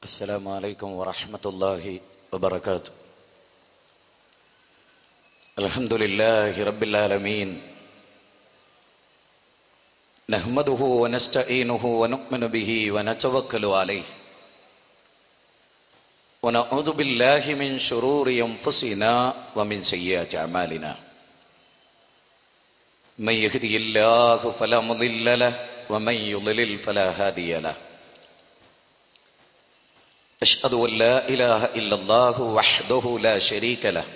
السلام عليكم ورحمة الله وبركاته. الحمد لله رب العالمين، نحمده ونستعينه ونؤمن به ونتوكل عليه، ونعوذ بالله من شرور أنفسنا ومن سيئات أعمالنا. من يهده الله فلا مضل له ومن يضلل فلا هادي له. أشهد أن لا إله إلا الله وحده لا شريك له،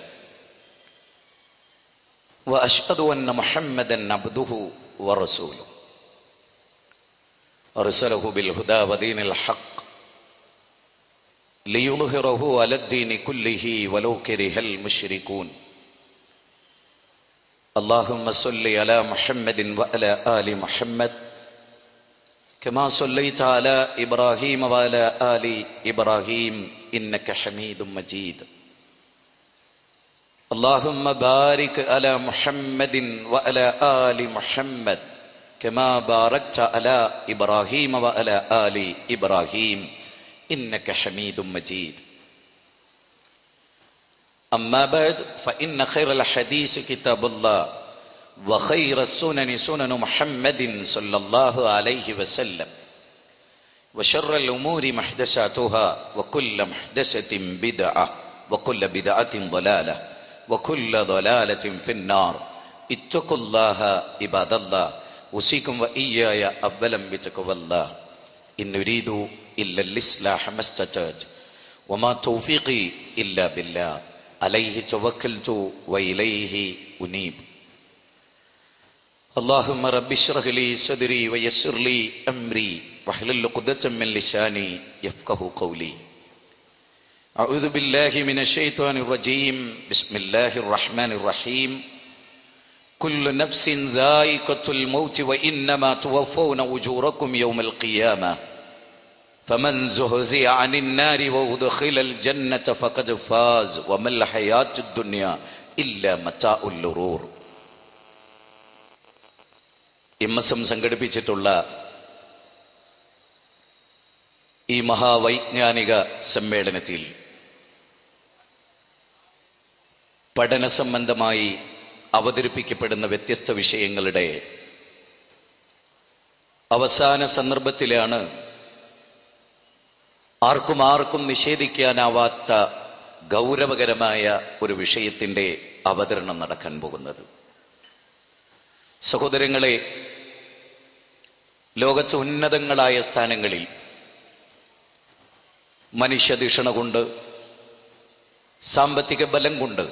وأشهد أن محمدا عبده ورسوله، أرسله بالهدى ودين الحق ليظهره على الدين كله ولو كره المشركون. اللهم صل على محمد وعلى آل محمد كما صليت على إبراهيم وعلى آل إبراهيم إنك حميد مجيد. اللهم بارك على محمد وعلى آل محمد كما باركت على إبراهيم وعلى آل إبراهيم إنك حميد مجيد. أما بعد، فإن خير الحديث كتاب الله، وخير السنن سنن محمد صلى الله عليه وسلم، وشر الأمور محدثاتها، وكل محدثة بدعة، وكل بدعة ضلالة، وكل ضلالة في النار. اتقوا الله عباد الله، أوصيكم وإياي أولا بتقوى الله. إن أريد إلا الإصلاح ما استطعت، وما توفيقي إلا بالله، عليه توكلت وإليه أنيب. اللهم رب اشرح لي صدري ويسر لي أمري واحلل عقدة من لساني يفقه قولي. أعوذ بالله من الشيطان الرجيم. بسم الله الرحمن الرحيم. كل نفس ذائقة الموت وإنما توفون أجوركم يوم القيامة فمن زحزح عن النار وأدخل الجنة فقد فاز وما الحياة الدنيا إلا متاع الغرور. MSM സംഘടിപ്പിച്ചിട്ടുള്ള ഈ മഹാവൈജ്ഞാനിക സമ്മേളനത്തിൽ പഠന സംബന്ധമായി അവതരിപ്പിക്കപ്പെടുന്ന വ്യത്യസ്ത വിഷയങ്ങളുടെ അവസാന സന്ദർഭത്തിലാണ് ആർക്കും നിഷേധിക്കാനാവാത്ത ഗൗരവകരമായ ഒരു വിഷയത്തിൻ്റെ അവതരണം നടക്കാൻ പോകുന്നത്. സഹോദരങ്ങളെ, ലോകത്ത് ഉന്നതങ്ങളായ സ്ഥാനങ്ങളിൽ മനുഷ്യധിഷണ കൊണ്ട്, സാമ്പത്തിക ബലം കൊണ്ട്,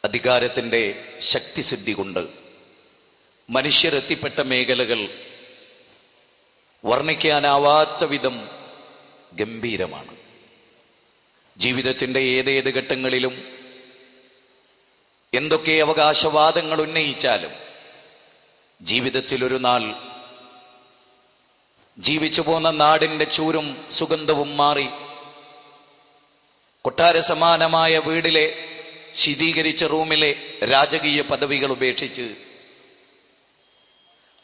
അധികാരത്തിൻ്റെ ശക്തിസിദ്ധി കൊണ്ട് മനുഷ്യരെത്തിപ്പെട്ട മേഖലകൾ വർണ്ണിക്കാനാവാത്ത വിധം ഗംഭീരമാണ്. ജീവിതത്തിൻ്റെ ഏതേത് ഘട്ടങ്ങളിലും എന്തൊക്കെ അവകാശവാദങ്ങൾ ഉന്നയിച്ചാലും ജീവിതത്തിൽ ഒരു നാൾ ജീവിച്ചു പോന്ന നാടിൻ്റെ ചൂരും സുഗന്ധവും മാറി കൊട്ടാര സമാനമായ വീടിലെ ശീതീകരിച്ച റൂമിലെ രാജകീയ പദവികൾ ഉപേക്ഷിച്ച്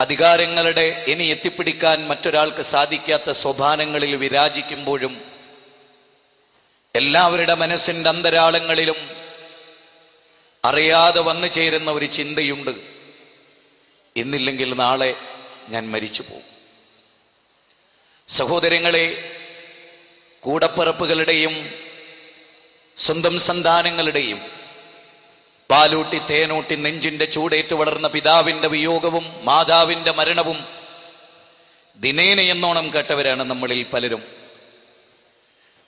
അധികാരങ്ങളുടെ ഇനി എത്തിപ്പിടിക്കാൻ മറ്റൊരാൾക്ക് സാധിക്കാത്ത സോപാനങ്ങളിൽ വിരാജിക്കുമ്പോഴും എല്ലാവരുടെ മനസ്സിൻ്റെ അന്തരാളങ്ങളിലും അറിയാതെ വന്നു ചേരുന്ന ഒരു ചിന്തയുണ്ട്: ഇന്നില്ലെങ്കിൽ നാളെ ഞാൻ മരിച്ചു പോകും. സഹോദരങ്ങളെ, കൂടപ്പിറപ്പുകളുടെയും സ്വന്തം സന്താനങ്ങളുടെയും പാലൂട്ടി തേനൂട്ടി നെഞ്ചിന്റെ ചൂടേറ്റ് വളർന്ന പിതാവിന്റെ വിയോഗവും മാതാവിന്റെ മരണവും ദിനേന എന്നോണം കേട്ടവരാണ് നമ്മളിൽ പലരും.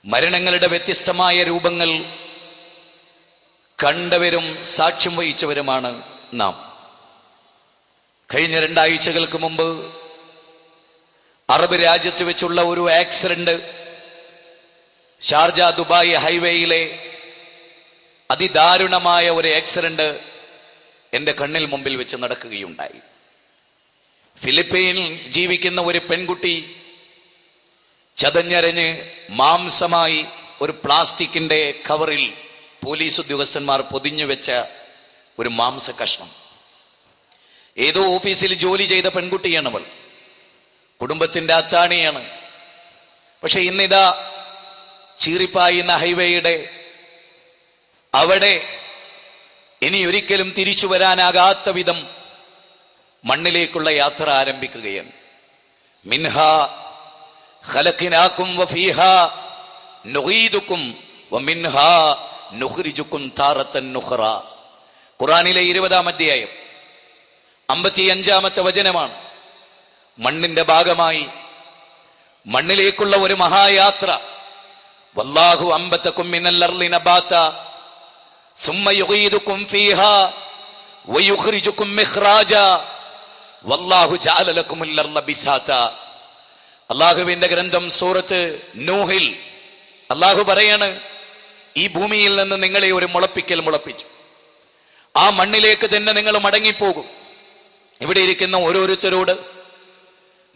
മരണങ്ങളുടെ വ്യത്യസ്തമായ രൂപങ്ങൾ കണ്ടവരും സാക്ഷ്യം വഹിച്ചവരുമാണ് നാം. കഴിഞ്ഞ 2 ആഴ്ചകൾക്ക് മുമ്പ് അറബ് രാജ്യത്ത് വെച്ചുള്ള ഒരു ആക്സിഡന്റ്, ഷാർജ ദുബായ് ഹൈവേയിലെ അതിദാരുണമായ ഒരു ആക്സിഡന്റ് എൻ്റെ കണ്ണിൽ മുമ്പിൽ വെച്ച് നടക്കുകയുണ്ടായി. ഫിലിപ്പീനിൽ ജീവിക്കുന്ന ഒരു പെൺകുട്ടി ചതഞ്ഞരഞ്ഞ് മാംസമായി ഒരു പ്ലാസ്റ്റിക്കിന്റെ കവറിൽ പോലീസ് ഉദ്യോഗസ്ഥന്മാർ പൊതിഞ്ഞു വെച്ച ഒരു മാംസ കഷ്ണം. ഏതോ ഓഫീസിൽ ജോലി ചെയ്ത പെൺകുട്ടിയാണ് അവൾ. കുടുംബത്തിന്റെ അത്താണിയാണ്. പക്ഷെ ഇന്നിതാ ചീറിപ്പായുന്ന ഹൈവേയുടെ അവിടെ ഇനി ഒരിക്കലും തിരിച്ചു വരാനാകാത്ത വിധം മണ്ണിലേക്കുള്ള യാത്ര ആരംഭിക്കുകയാണ്. മിൻഹാ ഖലഖനാകും വഫീഹാ നുഈദുകും വമിൻഹാ നുഖ്രിജുകും താറത്തൻ നുഖറ. ഖുർആനിലെ 20-ാം അധ്യായം 55-ാമത്തെ വചനമാണ്. മണ്ണിന്റെ ഭാഗമായി മണ്ണിലേക്കുള്ള ഒരു മഹായാത്ര. വല്ലാഹു അംബതകും മിനൽ അർളി നബാത സുമ്മ യുഗീദുകും ഫീഹാ വയുഖ്രിജുകും മിഖ്റാജ വല്ലാഹു ജഅല ലകുമുൽ അർള ബിസാത. അല്ലാഹുവിന്റെ ഗ്രന്ഥം സൂറത്ത് നൂഹിൽ അല്ലാഹു പറയാണ്, ഈ ഭൂമിയിൽ നിന്ന് നിങ്ങളെ ഒരു മുളപ്പിക്കൽ മുളപ്പിച്ചു, ആ മണ്ണിലേക്ക് തന്നെ നിങ്ങൾ മടങ്ങിപ്പോകും. ഇവിടെ ഇരിക്കുന്ന ഓരോരുത്തരോട്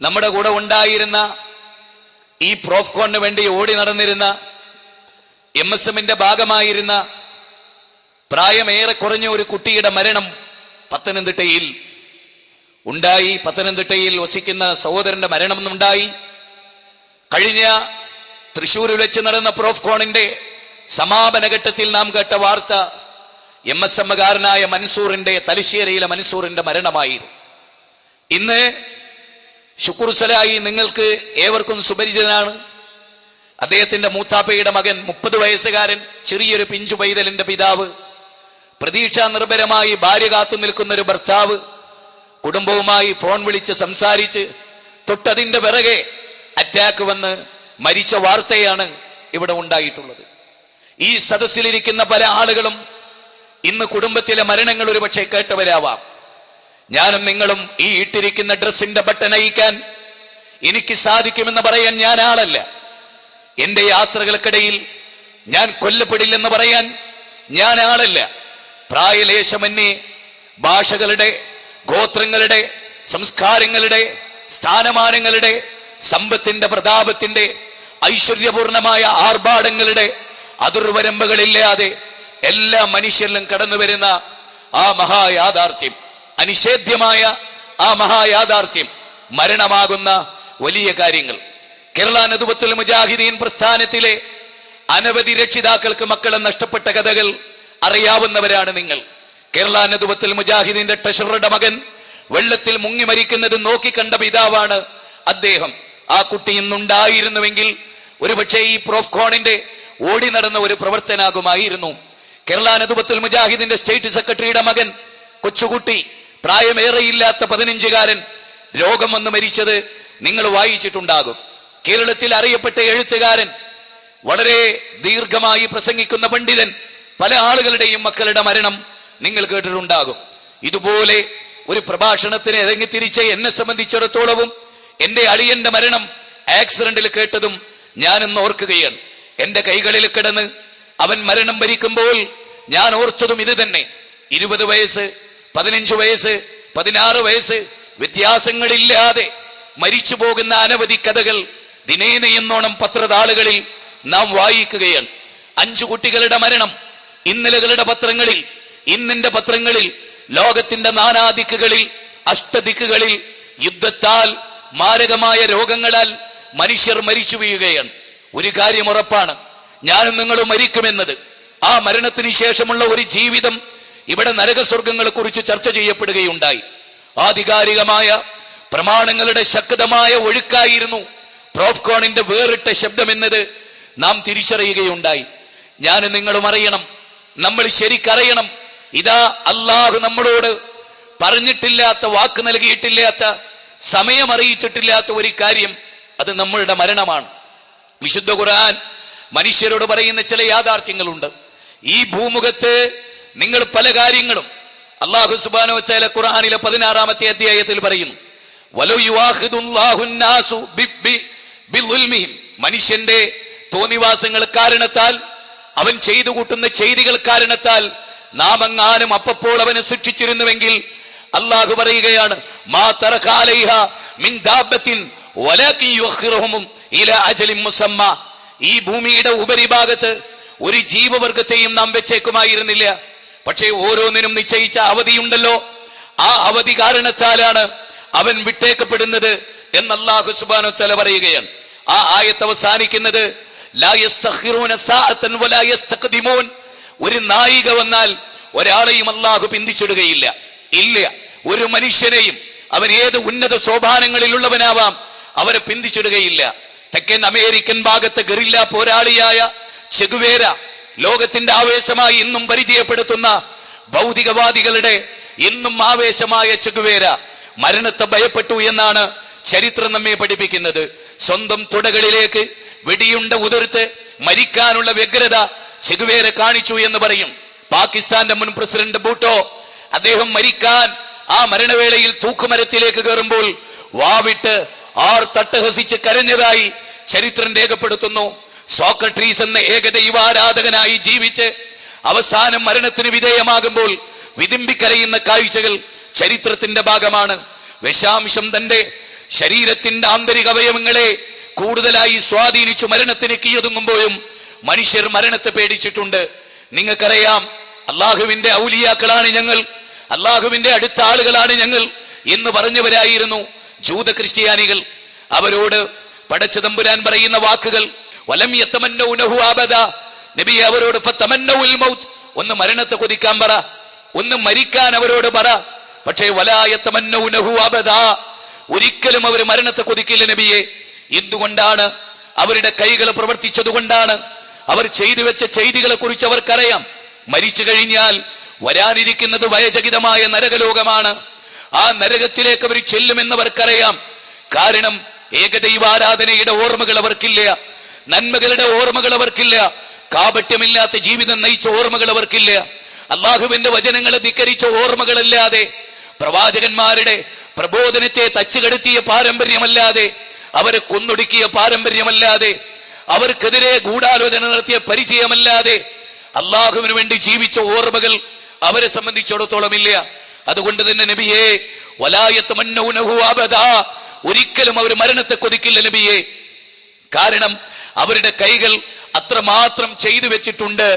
നമ്മുടെ കൂടെ ഉണ്ടായിരുന്ന ഈ പ്രോഫ്കോണിന് വേണ്ടി ഓടി നടന്നിരുന്ന MSMന്റെ ഭാഗമായിരുന്ന പ്രായമേറെ കുറഞ്ഞ ഒരു കുട്ടിയുടെ മരണം പത്തനംതിട്ടയിൽ ഉണ്ടായി. പത്തനംതിട്ടയിൽ വസിക്കുന്ന സഹോദരന്റെ മരണം ഉണ്ടായി. കഴിഞ്ഞ തൃശ്ശൂരിൽ വെച്ച് നടന്ന പ്രോഫ്കോണിന്റെ സമാപന ഘട്ടത്തിൽ നാം കേട്ട വാർത്ത MSMകാരനായ മൻസൂറിന്റെ, തലശ്ശേരിയിലെ മൻസൂറിന്റെ മരണമായിരുന്നു. ഇന്ന് ശുക്രുസലായി നിങ്ങൾക്ക് ഏവർക്കും സുപരിചിതനാണ്. അദ്ദേഹത്തിന്റെ മൂത്താപ്പയുടെ മകൻ, 30 വയസ്സുകാരൻ, ചെറിയൊരു പിഞ്ചു പൈതലിന്റെ പിതാവ്, പ്രതീക്ഷാ നിർഭരമായി ഭാര്യ കാത്തു നിൽക്കുന്ന ഒരു ഭർത്താവ്, കുടുംബവുമായി ഫോൺ വിളിച്ച് സംസാരിച്ച് തൊട്ടതിന്റെ പിറകെ അറ്റാക്ക് വന്ന് മരിച്ച വാർത്തയാണ് ഇവിടെ ഉണ്ടായിട്ടുള്ളത്. ഈ സദസ്സിലിരിക്കുന്ന പല ആളുകളും ഇന്ന് കുടുംബത്തിലെ മരണങ്ങൾ ഒരു പക്ഷേ കേട്ടവരാവാം. ഞാനും നിങ്ങളും ഈ ഇട്ടിരിക്കുന്ന ഡ്രസ്സിന്റെ ബട്ടൺ അയക്കാൻ എനിക്ക് സാധിക്കുമെന്ന് പറയാൻ ഞാൻ ആളല്ല. എന്റെ യാത്രകൾക്കിടയിൽ ഞാൻ കൊല്ലപ്പെടില്ലെന്ന് പറയാൻ ഞാൻ ആളല്ല. പ്രായലേശമന്യേ ഭാഷകളുടെ, ഗോത്രങ്ങളുടെ, സംസ്കാരങ്ങളുടെ, സ്ഥാനമാനങ്ങളുടെ, സമ്പത്തിന്റെ, പ്രതാപത്തിന്റെ, ഐശ്വര്യപൂർണമായ ആർഭാടങ്ങളുടെ അതിർവരമ്പുകളില്ലാതെ എല്ലാ മനുഷ്യരിലും കടന്നു വരുന്ന ആ മഹായാഥാർത്ഥ്യം, അനിഷേധ്യമായ ആ മഹായാഥാർത്ഥ്യം, മരണമാകുന്ന വലിയ കാര്യങ്ങൾ. കേരള നദുവത്തുൽ മുജാഹിദീൻ പ്രസ്ഥാനത്തിലെ അനവധി രക്ഷിതാക്കൾക്ക് മക്കളെ നഷ്ടപ്പെട്ട കഥകൾ അറിയാവുന്നവരാണ് നിങ്ങൾ. കേരള നദുവത്തുൽ മുജാഹിദീന്റെ ട്രഷററുടെ മകൻ വെള്ളത്തിൽ മുങ്ങി മരിക്കുന്നത് നോക്കിക്കണ്ട പിതാവാണ് അദ്ദേഹം. ആ കുട്ടി ഇന്നുണ്ടായിരുന്നുവെങ്കിൽ ഒരുപക്ഷെ ഈ പ്രോഫ്കോണിന്റെ ഓടി നടന്ന ഒരു പ്രവർത്തനാകുമായിരുന്നു. കേരള നദുവത്തുൽ മുജാഹിദിന്റെ സ്റ്റേറ്റ് സെക്രട്ടറിയുടെ മകൻ, കൊച്ചുകുട്ടി, പ്രായമേറെയില്ലാത്ത 15കാരൻ രോഗം വന്ന് മരിച്ചത് നിങ്ങൾ വായിച്ചിട്ടുണ്ടാകും. കേരളത്തിൽ അറിയപ്പെട്ട എഴുത്തുകാരൻ, വളരെ ദീർഘമായി പ്രസംഗിക്കുന്ന പണ്ഡിതൻ, പല ആളുകളുടെയും മക്കളുടെ മരണം നിങ്ങൾ കേട്ടിട്ടുണ്ടാകും. ഇതുപോലെ ഒരു പ്രഭാഷണത്തിന് ഇറങ്ങിത്തിരിച്ച എന്നെ സംബന്ധിച്ചിടത്തോളവും എന്റെ അളിയന്റെ മരണം ആക്സിഡന്റിൽ കേട്ടതും ഞാനിന്ന് ഓർക്കുകയാണ്. എന്റെ കൈകളിൽ കിടന്ന് അവൻ മരണം വരിക്കുമ്പോൾ ഞാൻ ഓർത്തതും ഇത് തന്നെ. 20 വയസ്സ്, 15 വയസ്സ്, 16 വയസ്സ് വ്യത്യാസങ്ങളില്ലാതെ മരിച്ചു പോകുന്ന അനവധി കഥകൾ ദിനേനയെന്നോണം പത്രതാളുകളിൽ നാം വായിക്കുകയാണ്. 5 കുട്ടികളുടെ മരണം ഇന്നലകളുടെ പത്രങ്ങളിൽ, ഇന്നിന്റെ പത്രങ്ങളിൽ, ലോകത്തിന്റെ നാനാദിക്കുകളിൽ, അഷ്ടദിക്കുകളിൽ യുദ്ധത്താൽ, മാരകമായ രോഗങ്ങളാൽ മനുഷ്യർ മരിച്ചു വീഴുകയാണ്. ഒരു കാര്യം ഉറപ്പാണ്, ഞാനും നിങ്ങളും മരിക്കുമെന്നത്. ആ മരണത്തിന് ശേഷമുള്ള ഒരു ജീവിതം ഇവിടെ നരകസ്വർഗങ്ങളെ കുറിച്ച് ചർച്ച ചെയ്യപ്പെടുകയുണ്ടായി. ആധികാരികമായ പ്രമാണങ്ങളുടെ ശക്തമായ ഒഴുക്കായിരുന്നു പ്രോഫ്കോണിന്റെ വേറിട്ട ശബ്ദം എന്നത് നാം തിരിച്ചറിയുകയുണ്ടായി. ഞാനും നിങ്ങളും അറിയണം, നമ്മൾ ശരിക്കറിയണം, ഇതാ അള്ളാഹു നമ്മളോട് പറഞ്ഞിട്ടില്ലാത്ത, വാക്ക് നൽകിയിട്ടില്ലാത്ത, സമയം അറിയിച്ചിട്ടില്ലാത്ത ഒരു കാര്യം, അത് നമ്മളുടെ മരണമാണ്. വിശുദ്ധ ഖുർആൻ മനുഷ്യരോട് പറയുന്ന ചില യാഥാർത്ഥ്യങ്ങളുണ്ട്. ഈ ഭൂമുഖത്ത് നിങ്ങൾ പല കാര്യങ്ങളും അല്ലാഹു സുബ്ഹാനഹു വ തആല ഖുർആനിലെ 16-ാമത്തെ അധ്യായത്തിൽ പറയുന്നു, വലൗ യുആഖിദുല്ലാഹു നാസു ബിളുൽമിഹിം, മനുഷ്യന്റെ തോന്നിവാസങ്ങൾ കാരണത്താൽ, അവൻ ചെയ്തു കൂട്ടുന്ന ചെയ്തികൾ കാരണത്താൽ നാം എങ്ങാനും അപ്പപ്പോൾ അവനെ ശിക്ഷിച്ചിരുന്നുവെങ്കിൽ അല്ലാഹു പറയുകയാണ്, മാ തറക അലൈഹ മിൻ ദാബത്തിൻ വലാകിൻ യുഖിറുഹും ഇലാ അജലിൻ മുസമ്മ, ഈ ഭൂമിയുടെ ഉപരിഭാഗത്ത് ഒരു ജീവവർഗത്തെയും നാം വെച്ചേക്കുമായിരുന്നില്ല. പക്ഷേ ഓരോന്നിനും നിശ്ചയിച്ച അവധിയുണ്ടല്ലോ, ആ അവധി കാരണത്താലാണ് അവൻ വിട്ടേക്കപ്പെടുന്നത് എന്ന് അല്ലാഹു സുബ്ഹാനഹു വ തആല പറയുകയാണ്. ആ ആയത്ത് അവസാനിക്കുന്നത് ലാ യസ്തഖിറൂന സാഅതൻ വലാ യസ്തഖദിമൂൻ. ഒരു നായിക വന്നാൽ ഒരാളെയും അല്ലാഹു പിന്തിച്ചിടുകയില്ല. ഇല്ല, ഒരു മനുഷ്യനെയും അവൻ ഏത് ഉന്നത സോപാനങ്ങളിലുള്ളവനാവാം അവരെ പിന്തിച്ചിടുകയില്ല. തെക്കൻ അമേരിക്കൻ ഭാഗത്ത് ഗറില്ല പോരാളിയായ ചെഗുവേര, ലോകത്തിന്റെ ആവേശമായി ഇന്നും പരിചയപ്പെടുത്തുന്ന ഭൗതികവാദികളുടെ ഇന്നും ആവേശമായ ചെഗുവേര മരണത്തെ ഭയപ്പെട്ടു എന്നാണ് ചരിത്രം നമ്മെ പഠിപ്പിക്കുന്നത്. സ്വന്തം തുടകളിലേക്ക് വെടിയുണ്ട ഉതിർത്ത് മരിക്കാനുള്ള വ്യഗ്രത ചെഗുവേര കാണിച്ചു എന്ന് പറയും. പാകിസ്ഥാന്റെ മുൻ പ്രസിഡന്റ് ഭൂട്ടോ, അദ്ദേഹം മരിക്കാൻ ആ മരണവേളയിൽ തൂക്കുമരത്തിലേക്ക് കയറുമ്പോൾ വാവിട്ട് തട്ടഹസിച്ച് കരഞ്ഞതായി ചരിത്രം രേഖപ്പെടുത്തുന്നു. സോക്രട്ടീസ് എന്ന ഏകദൈവാരാധകനായി ജീവിച്ച് അവസാനം മരണത്തിന് വിധേയമാകുമ്പോൾ വിതുമ്പിക്കരയുന്ന കാഴ്ചകൾ ചരിത്രത്തിന്റെ ഭാഗമാണ്. വിഷാംശം തന്റെ ശരീരത്തിന്റെ ആന്തരിക അവയവങ്ങളെ കൂടുതലായി സ്വാധീനിച്ചു മരണത്തിന് കീഴൊതുങ്ങുമ്പോഴും മനുഷ്യർ മരണത്തെ പേടിച്ചിട്ടുണ്ട്. നിങ്ങൾക്കറിയാം, അള്ളാഹുവിന്റെ ഔലിയാക്കളാണ് ഞങ്ങൾ, അള്ളാഹുവിന്റെ അടുത്ത ആളുകളാണ് ഞങ്ങൾ എന്ന് പറഞ്ഞവരായിരുന്നു ജൂത ക്രിസ്ത്യാനികൾ. അവരോട് പടച്ച തമ്പുരാൻ പറയുന്ന വാക്കുകൾ വലം യതമന്നൗനഹു അബദ. നബി അവരോട് ഫതമന്നൗൽ മൗത്ത്, ഒന്ന് മരണത്തെ കൊതിക്കാൻ പറ, ഒന്ന് മരിക്കാൻ അവരോട് പറ. പക്ഷേ വലാ യതമന്നൗനഹു അബദ, ഒരിക്കലും അവർ മരണത്തെ കൊതിക്കില്ല നബിയെ. എന്തുകൊണ്ടാണ്? അവരുടെ കൈകൾ പ്രവർത്തിച്ചതുകൊണ്ടാണ്. അവർ ചെയ്തു വെച്ച ചെയ്തികളെ കുറിച്ച് അവർക്കറിയാം. മരിച്ചു കഴിഞ്ഞാൽ വരാനിരിക്കുന്നത് ഭയചകിതമായ നരകലോകമാണ്. ആ നരകത്തിലേക്ക് അവർ ചെല്ലുമെന്നവർക്കറിയാം. കാരണം ഏകദൈവാരാധനയുടെ ഓർമ്മകൾ അവർക്കില്ല, നന്മകളുടെ ഓർമ്മകൾ അവർക്കില്ല, കാപട്യമില്ലാത്ത ജീവിതം നയിച്ച ഓർമ്മകൾ അവർക്കില്ല, അള്ളാഹുവിന്റെ വചനങ്ങളെ ധിക്കരിച്ച ഓർമ്മകളല്ലാതെ, പ്രവാചകന്മാരുടെ പ്രബോധനത്തെ തച്ചുകടത്തിയ പാരമ്പര്യമല്ലാതെ, അവരെ കൊന്നൊടുക്കിയ പാരമ്പര്യമല്ലാതെ, അവർക്കെതിരെ ഗൂഢാലോചന നടത്തിയ പരിചയമല്ലാതെ അള്ളാഹുവിന് വേണ്ടി ജീവിച്ച ഓർമ്മകൾ അവരെ സംബന്ധിച്ചിടത്തോളം ഇല്ല. അതുകൊണ്ട് തന്നെ നബിയെ വലാ യതമന്നൗനഹു അബദാ, ഒരിക്കലും അവർ മരണത്തെ കൊതിക്കില്ല നബിയെ. കാരണം അവരുടെ കൈകൾ അത്രമാത്രം ചെയ്തു വെച്ചിട്ടുണ്ട്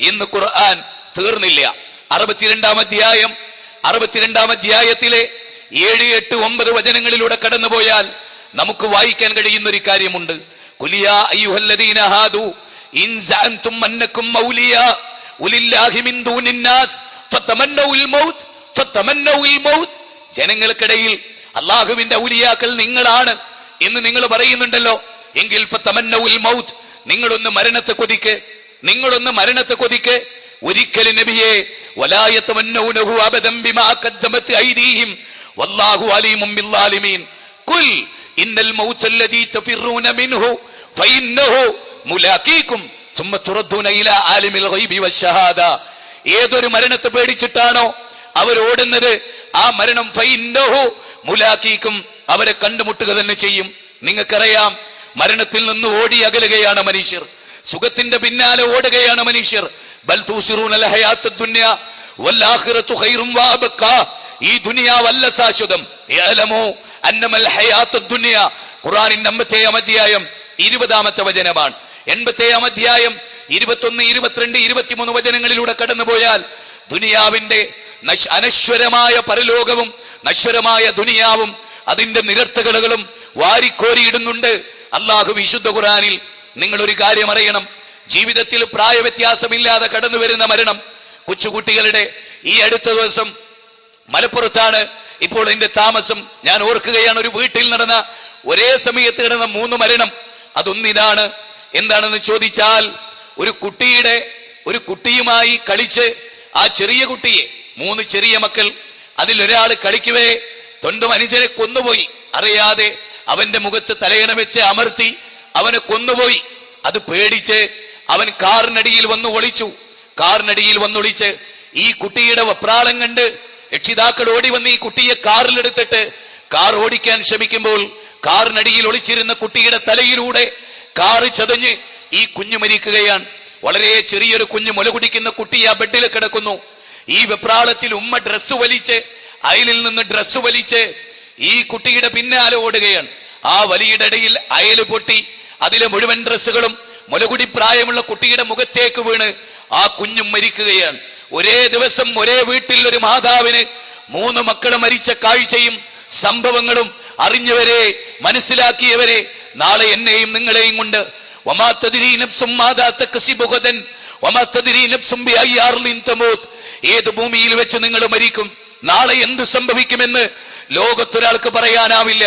എന്ന് ഖുർആൻ തീർന്നില്ല. 62-ാം അധ്യായത്തിലെ 7, 8, 9 വചനങ്ങളിലൂടെ കടന്നുപോയാൽ നമുക്ക് വായിക്കാൻ കഴിയുന്ന ഒരു കാര്യമുണ്ട്. ഖുലിയാ അയ്യുഹല്ലദീന ഹാദു ഇൻ സഅൻതും അന്നകും മൗലിയാ ഉലില്ലാഹി മിൻ ദൂനിന്നാസ് ഫതമന്നൗൽ മൗത്ത് ഫതമന്നൗൽ മൗത്ത്. ജനങ്ങൾക്കിടയിൽ അല്ലാഹുവിന്റെ ഔലിയാക്കൾ നിങ്ങളാണ് എന്ന് നിങ്ങൾ പറയുന്നുണ്ടല്ലോ, എങ്കിൽ ഫതമന്നൗൽ മൗത്ത്, നിങ്ങളൊന്ന് മരണത്തെ കൊതിക്ക്, നിങ്ങളൊന്ന് മരണത്തെ കൊതിക്ക്. ഒരിക്കലും നബിയെ വലാ യതമന്നൗനഹു അബദൻ ബിമാ ഖദ്ദമത് ഐദീഹിം വല്ലാഹു അലീമും ബിസ്സാലിമീൻ. ഖുൽ ഇന്നൽ മൗത്തല്ലദീ തഫിറൂന മിൻഹു ഫഇന്നഹു മുലാഖീകും സുമ്മ തുറദ്ദൂന ഇലാ ആലിമിൽ ഗൈബി വശഹാദ. ഏതൊരു മരണത്തെ പേടിച്ചിട്ടാണോ അവർ ഓടുന്നത്, ആ മരണം ഫഇന്നഹു മുലാഖീകും, അവരെ കണ്ടുമുട്ടുക തന്നെ ചെയ്യും. നിങ്ങൾക്കറിയാം, മരണത്തിൽ നിന്ന് ഓടി അകലുകയാണ് മനുഷ്യർ, സുഖത്തിന്റെ പിന്നാലെ ഓടുകയാണ് മനുഷ്യർ. ബൽ തൂസിറൂനൽ ഹയാത്തദ് ദുനിയ വൽ ആഖിറതു ഖൈറും വഅബ്ഖാ. ഈ ദുനിയാവ് അല്ല ശാശ്വതം. യഅലമു അന്നമൽ ഹയാത്തദ് ദുനിയ. ഖുർആനിന്റെ 50-ാം അധ്യായം 20-ാമത്തെ വചനമാണ്. 80-ാം അധ്യായം 21, 22, 23 വചനങ്ങളിലൂടെ കടന്നുപോയാൽ ദുനിയാവിന്റെ അനശ്വരമായ പരലോകവും നശ്വരമായ ദുനിയാവും അതിന്റെ നിരർത്ഥകതകളും വാരിക്കോരിയിടുന്നുണ്ട് അള്ളാഹു വിശുദ്ധ ഖുർആനിൽ. നിങ്ങൾ ഒരു കാര്യം അറിയണം, ജീവിതത്തിൽ പ്രായവ്യത്യാസമില്ലാതെ കടന്നു വരുന്ന മരണം. കൊച്ചുകുട്ടികളുടെ ഈ അടുത്ത ദിവസം മലപ്പുറത്താണ് ഇപ്പോൾ എന്റെ താമസം. ഞാൻ ഓർക്കുകയാണ്, ഒരു വീട്ടിൽ നടന്ന ഒരേ സമയത്ത് നടന്ന 3 മരണം. അതൊന്നിതാണ്. എന്താണെന്ന് ചോദിച്ചാൽ, ഒരു കുട്ടിയുമായി കളിച്ച് ആ ചെറിയ കുട്ടിയെ, 3 ചെറിയ മക്കൾ, അതിലൊരാൾ കളിക്കവേ സ്വന്തം അനുജനെ കൊന്നുപോയി. അറിയാതെ അവന്റെ മുഖത്ത് തലയണ വെച്ച് അമർത്തി അവനെ കൊന്നുപോയി. അത് പേടിച്ച് അവൻ കാറിനടിയിൽ വന്ന് ഒളിച്ച് ഈ കുട്ടിയുടെ വെപ്രാളം കണ്ട് രക്ഷിതാക്കൾ ഓടി വന്ന് ഈ കുട്ടിയെ കാറിലെടുത്തിട്ട് കാർ ഓടിക്കാൻ ശ്രമിക്കുമ്പോൾ കാറിനടിയിൽ ഒളിച്ചിരുന്ന കുട്ടിയുടെ തലയിലൂടെ കാറ് ചതഞ്ഞ് ഈ കുഞ്ഞു മരിക്കുകയാണ്. വളരെ ചെറിയൊരു കുഞ്ഞ് മുല കുടിക്കുന്ന കുട്ടി ആ ബെഡിൽ കിടക്കുന്നു. ഈ വെപ്രാളത്തിൽ ഉമ്മ അയലിൽ നിന്ന് ഡ്രസ്സ് വലിച്ച് ഈ കുട്ടിയുടെ പിന്നാലെ ഓടുകയാണ്. ആ വലിയുടെ ഇടയിൽ അയല് പൊട്ടി അതിലെ മുഴുവൻ ഡ്രസ്സുകളും മുലകുടി പ്രായമുള്ള കുട്ടിയുടെ മുഖത്തേക്ക് വീണ് ആ കുഞ്ഞും മരിക്കുകയാണ്. ഒരേ ദിവസം ഒരേ വീട്ടിൽ ഒരു മാതാവിന് 3 മക്കൾ മരിച്ച കാഴ്ചയും സംഭവങ്ങളും അറിഞ്ഞവരെ, മനസ്സിലാക്കിയവരെ, നാളെ എന്നെയും നിങ്ങളെയും കൊണ്ട് വമാ തദ്രീ നഫ്സും മാദാ തക്സിബു ഗദൻ വമാ തദ്രീ നഫ്സും ബിഅയ്യി അർളിൻ തമൂത്. ഏത് ഭൂമിയിൽ വെച്ച് നിങ്ങൾ മരിക്കും, നാളെ എന്ത് സംഭവിക്കുമെന്ന് ലോകത്തൊരാൾക്ക് പറയാനാവില്ല.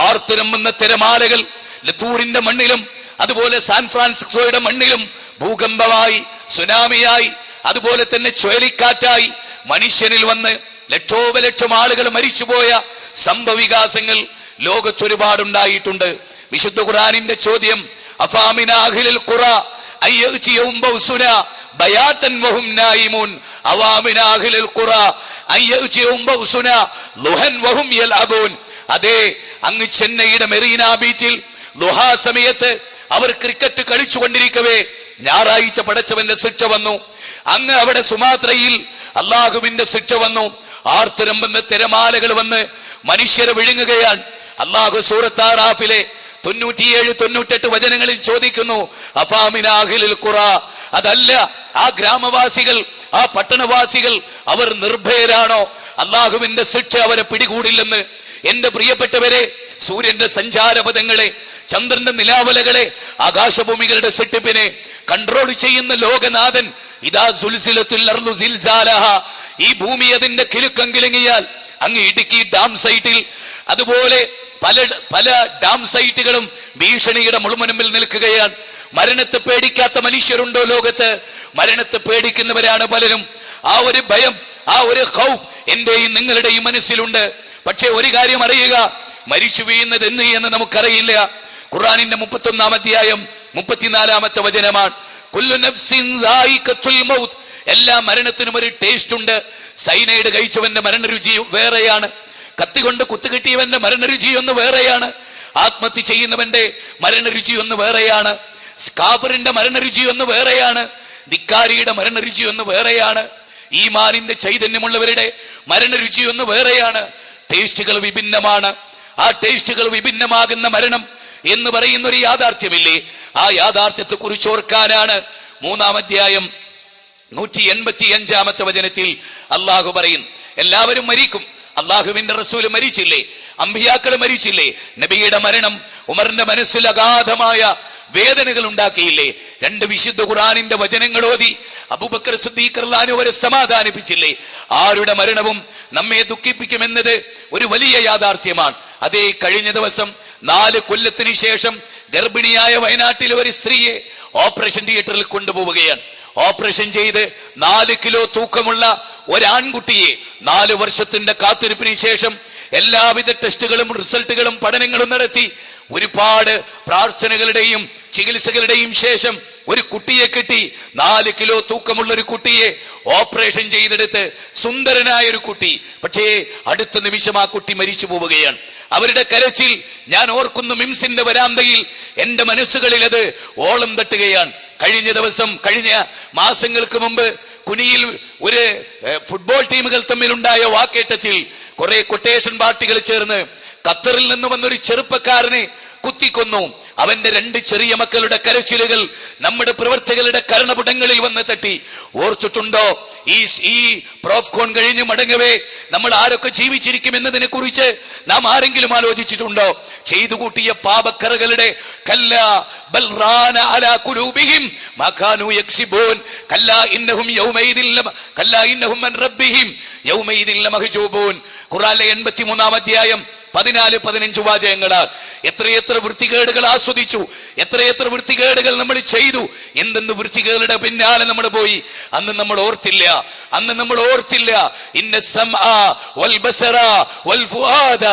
ആർത്തുരമ്പുന്ന തിരമാലകൾ ലത്തൂറിന്റെ മണ്ണിലും അതുപോലെ സാൻ ഫ്രാൻസിസ്കോയുടെ മണ്ണിലും ഭൂകമ്പമായി, സുനാമിയായി, അതുപോലെ തന്നെ ചുഴലിക്കാറ്റായി മനുഷ്യനിൽ വന്ന് ലക്ഷോപലക്ഷം ആളുകൾ മരിച്ചുപോയ സംഭവവികാസങ്ങൾ ലോകത്തൊരുപാടുണ്ടായിട്ടുണ്ട്. വിശുദ്ധ ഖുർആനിന്റെ ചോദ്യം, അഫാമിന അഹ്ലിൽ ഖുറ അയ്യഅ്തിയഹും ബൗസുനാ ബയാതൻ വഹും നായിമൂൻ അവാമിന അഹ്ലിൽ ഖുറ അയ്യഅ്തിയഹും ബൗസുനാ ളുഹൻ വഹും യൽഅബൂൻ. അതെ, അങ്ങ് ചെന്നൈയുടെ മെറീന ബീച്ചിൽ ളുഹാ സമയത്ത് അവർ ക്രിക്കറ്റ് കളിച്ചുകൊണ്ടിരിക്കവേ ഞായറാഴ്ച പടച്ചവന്റെ ശിക്ഷ വന്നു. അങ്ങ് അവിടെ സുമാത്രയിൽ അള്ളാഹുവിന്റെ ശിക്ഷ വന്നു. ആർത്തുരമ്പുന്ന തിരമാലകൾ വന്ന് മനുഷ്യരെ വിഴുങ്ങുകയാണ്. അള്ളാഹു സൂറത്ത് ആറാഫിലെ 97-98 വചനങ്ങളിൽ ചോദിക്കുന്നു, അഫാമിന അഹ്ലിൽ ഖുറ, അതല്ല ആ ഗ്രാമവാസികൾ, ആ പട്ടണവാസികൾ അവർ നിർഭയരാണോ? അള്ളാഹുവിന്റെ ശിക്ഷ അവരെ പിടികൂടില്ലെന്ന്. എന്റെ പ്രിയപ്പെട്ടവരെ, സൂര്യന്റെ സഞ്ചാരപഥങ്ങളെ, ചന്ദ്രന്റെ നിലാവലകളെ, ആകാശഭൂമികളുടെ സെട്ടിപ്പിനെ കൺട്രോൾ ചെയ്യുന്ന ലോകനാഥൻ ഇദാ സുൽസിലത്തുൽ അർളു സിൽസാലഹ, ഈ ഭൂമി അതിന്റെ കിലുക്കം കിലുങ്ങിയാൽ അങ്ങ് ഇടുക്കി ഡാം സൈറ്റിൽ അതുപോലെ പല ഡാം സൈറ്റുകളും ഭീഷണിയുടെ മുൾമുനമ്പിൽ നിൽക്കുകയാണ്. മരണത്തെ പേടിക്കാത്ത മനുഷ്യരുണ്ടോ ലോകത്ത്? മരണത്തെ പേടിക്കുന്നവരാണ് പലരും. ആ ഒരു ഭയം, ആ ഒരു ഖൗഫ് എന്റെയും നിങ്ങളുടെയും മനസ്സിലുണ്ട്. പക്ഷെ ഒരു കാര്യം അറിയുക, മരിച്ചു വീഴുന്നത് എന്ന് നമുക്കറിയില്ല. ഖുർആനിന്റെ 31-ാം അധ്യായം 34-ാമത്തെ വചനമാണ്, കുല്ലു നഫ്സിൻ ദായിഖത്തുൽ മൗത്ത്. എല്ലാ മരണത്തിനും ഒരു ടേസ്റ്റ് ഉണ്ട്. സൈനൈഡ് കഴിച്ചവന്റെ മരണരുചി വേറെയാണ്, കത്തികൊണ്ട് കുത്തുകിട്ടിയവന്റെ മരണരുചി ഒന്ന് വേറെയാണ്, ആത്മഹത്യ ചെയ്യുന്നവന്റെ മരണരുചി ഒന്ന് വേറെയാണ്, കാഫിറിന്റെ മരണരുചി ഒന്ന് വേറെയാണ്, ധിക്കാരിയുടെ മരണരുചി ഒന്ന് വേറെയാണ്, ഈമാനിന്റെ ചൈതന്യമുള്ളവരുടെ മരണരുചി ഒന്ന് വേറെയാണ്. ടേസ്റ്റുകൾ വിഭിന്നമാണ്. ആ ടേസ്റ്റുകൾ വിഭിന്നമാകുന്ന മരണം എന്ന് പറയുന്ന ഒരു യാഥാർത്ഥ്യമില്ലേ? ആ യാഥാർത്ഥ്യത്തെ കുറിച്ച് ഓർക്കാനാണ് 3-ാം അധ്യായം 185-ാമത്തെ വചനത്തിൽ അള്ളാഹു പറയും, എല്ലാവരും മരിക്കും. അള്ളാഹുവിന്റെ റസൂല് മരിച്ചില്ലേ? അമ്പിയാക്കൾ മരിച്ചില്ലേ? നബിയുടെ മരണം ഉമറിന്റെ മനസ്സിൽ അഗാധമായ വേദനകൾ ഉണ്ടാക്കിയില്ലേ? 2 വിശുദ്ധ ഖുർആനിന്റെ വചനങ്ങൾ ഓതി അബൂബക്കർ സിദ്ദീഖ് റളിയല്ലാഹു അവരെ സമാധാനിപ്പിച്ചില്ലേ? ആരുടെ മരണവും നമ്മെ ദുഃഖിപ്പിക്കുമെന്നത് ഒരു വലിയ യാഥാർത്ഥ്യമാണ്. അതേ, കഴിഞ്ഞ ദിവസം 4 കൊല്ലത്തിന് ശേഷം ഗർഭിണിയായ വയനാട്ടിലെ ഒരു സ്ത്രീയെ ഓപ്പറേഷൻ തിയേറ്ററിൽ കൊണ്ടുപോവുകയാണ്. ഓപ്പറേഷൻ ചെയ്ത് 4 കിലോ തൂക്കമുള്ള ഒരാൺകുട്ടിയെ 4 വർഷത്തിന്റെ കാത്തിരിപ്പിന് ശേഷം എല്ലാവിധ ടെസ്റ്റുകളും റിസൾട്ടുകളും പഠനങ്ങളും നടത്തി ഒരുപാട് പ്രാർത്ഥനകളുടെയും ചികിത്സകളുടെയും ശേഷം ഒരു കുട്ടിയെ കിട്ടി. 4 കിലോ തൂക്കമുള്ള ഒരു കുട്ടിയെ ഓപ്പറേഷൻ ചെയ്തെടുത്ത് സുന്ദരനായ ഒരു കുട്ടി. പക്ഷേ അടുത്ത നിമിഷം ആ കുട്ടി മരിച്ചു പോവുകയാണ്. അവരുടെ കരച്ചിൽ ഞാൻ ഓർക്കുന്നു. മിംസിന്റെ വരാന്തയിൽ എന്റെ മനസ്സുകളിൽ അത് ഓളം തട്ടുകയാണ്. കഴിഞ്ഞ മാസങ്ങൾക്ക് മുമ്പ് കുനിയിൽ ഒരു ഫുട്ബോൾ ടീമുകൾ തമ്മിലുണ്ടായ വാക്കേറ്റത്തിൽ കുറെ കൊട്ടേഷൻ പാർട്ടികൾ ചേർന്ന് ഖത്തറിൽ നിന്ന് വന്നൊരു ചെറുപ്പക്കാരനെ കുത്തിക്കൊന്നു. അവന്റെ 2 ചെറിയ മക്കളുടെ കരച്ചിലുകൾ നമ്മുടെ പ്രവർത്തകരുടെ കർണപുടങ്ങളിൽ വന്ന് തട്ടി. ഓർത്തിട്ടുണ്ടോ? ഈ പ്രോഫ്കോൺ കഴിഞ്ഞ് മടങ്ങവേ നമ്മൾ ആരൊക്കെ ജീവിച്ചിരിക്കും എന്നതിനെ കുറിച്ച് നാം ആരെങ്കിലും ആലോചിച്ചിട്ടുണ്ടോ? ചെയ്തു കൂട്ടിയ പാപക്കറകളുടെ കല്ലാ ബൽ റാന അലാ ഖുലൂബിഹിം മാ കാനൂ യക്സിബൂൻ കല്ലാ ഇന്നഹും അൻ റബ്ബിഹിം യൗമൈദിൻ ലമഹ്ജൂബൂൻ. ഖുർആനിലെ 83-ാം അധ്യായം 14-15 വാചകങ്ങളാൽ എത്രയെത്ര വൃത്തികേടുകൾ ആസ്വദിച്ചു, എത്രയെത്ര വൃത്തികേടുകൾ നമ്മൾ ചെയ്തു, എന്തെന്ന് വൃത്തികേടുകളുടെ പിന്നാലെ നമ്മൾ പോയി. അന്ന് നമ്മൾ ഓർത്തില്ല. ഇന്ന സമഅ വൽ ബസറ വൽ ഫുആദ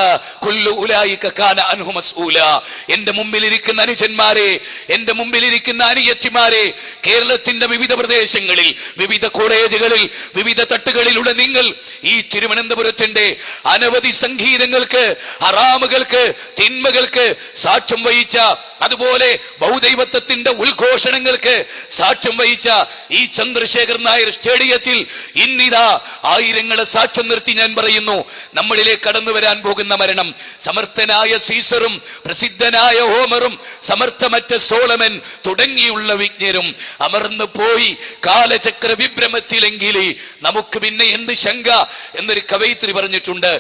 കുല്ലു ഉലൈക കാന അൻഹു മസ്ഊല. എന്റെ മുമ്പിലിരിക്കുന്ന അനുജന്മാരെ, എന്റെ മുമ്പിലിരിക്കുന്ന അനിയത്തിമാരെ, കേരളത്തിന്റെ വിവിധ പ്രദേശങ്ങളിൽ, വിവിധ കോളേജുകളിൽ, വിവിധ തട്ടുകളിലുള്ള നിങ്ങൾ ഈ തിരുവനന്തപുരത്തിന്റെ അനവധി സംഗീതങ്ങൾക്ക്, ഹറാമുകൾക്ക്, തിന്മകൾക്ക് സാക്ഷ്യം വഹിച്ച, അതുപോലെ ബഹുദൈവത്വത്തിന്റെ ഉദ്ഘോഷണങ്ങൾക്ക് സാക്ഷ്യം വഹിച്ച ഈ ചന്ദ്രശേഖർ നായർ സ്റ്റേഡിയത്തിൽ ഇന്നിതാ ആയിരങ്ങളെ സാക്ഷ്യം നിർത്തി ഞാൻ പറയുന്നു, നമ്മളിലേക്ക് കടന്നു വരാൻ പോകുന്ന മരണം സമർത്ഥനായ സീസറും പ്രസിദ്ധനായ ഹോമറും സമർത്ഥമറ്റ സോളമൻ തുടങ്ങിയുള്ള വിജ്ഞരും അമർന്നു പോയി കാലചക്ര വിഭ്രമത്തിലെങ്കിൽ നമുക്ക് പിന്നെ എന്ത് ശങ്ക എന്നൊരു കവയിത്രി പറഞ്ഞിട്ടുണ്ട്.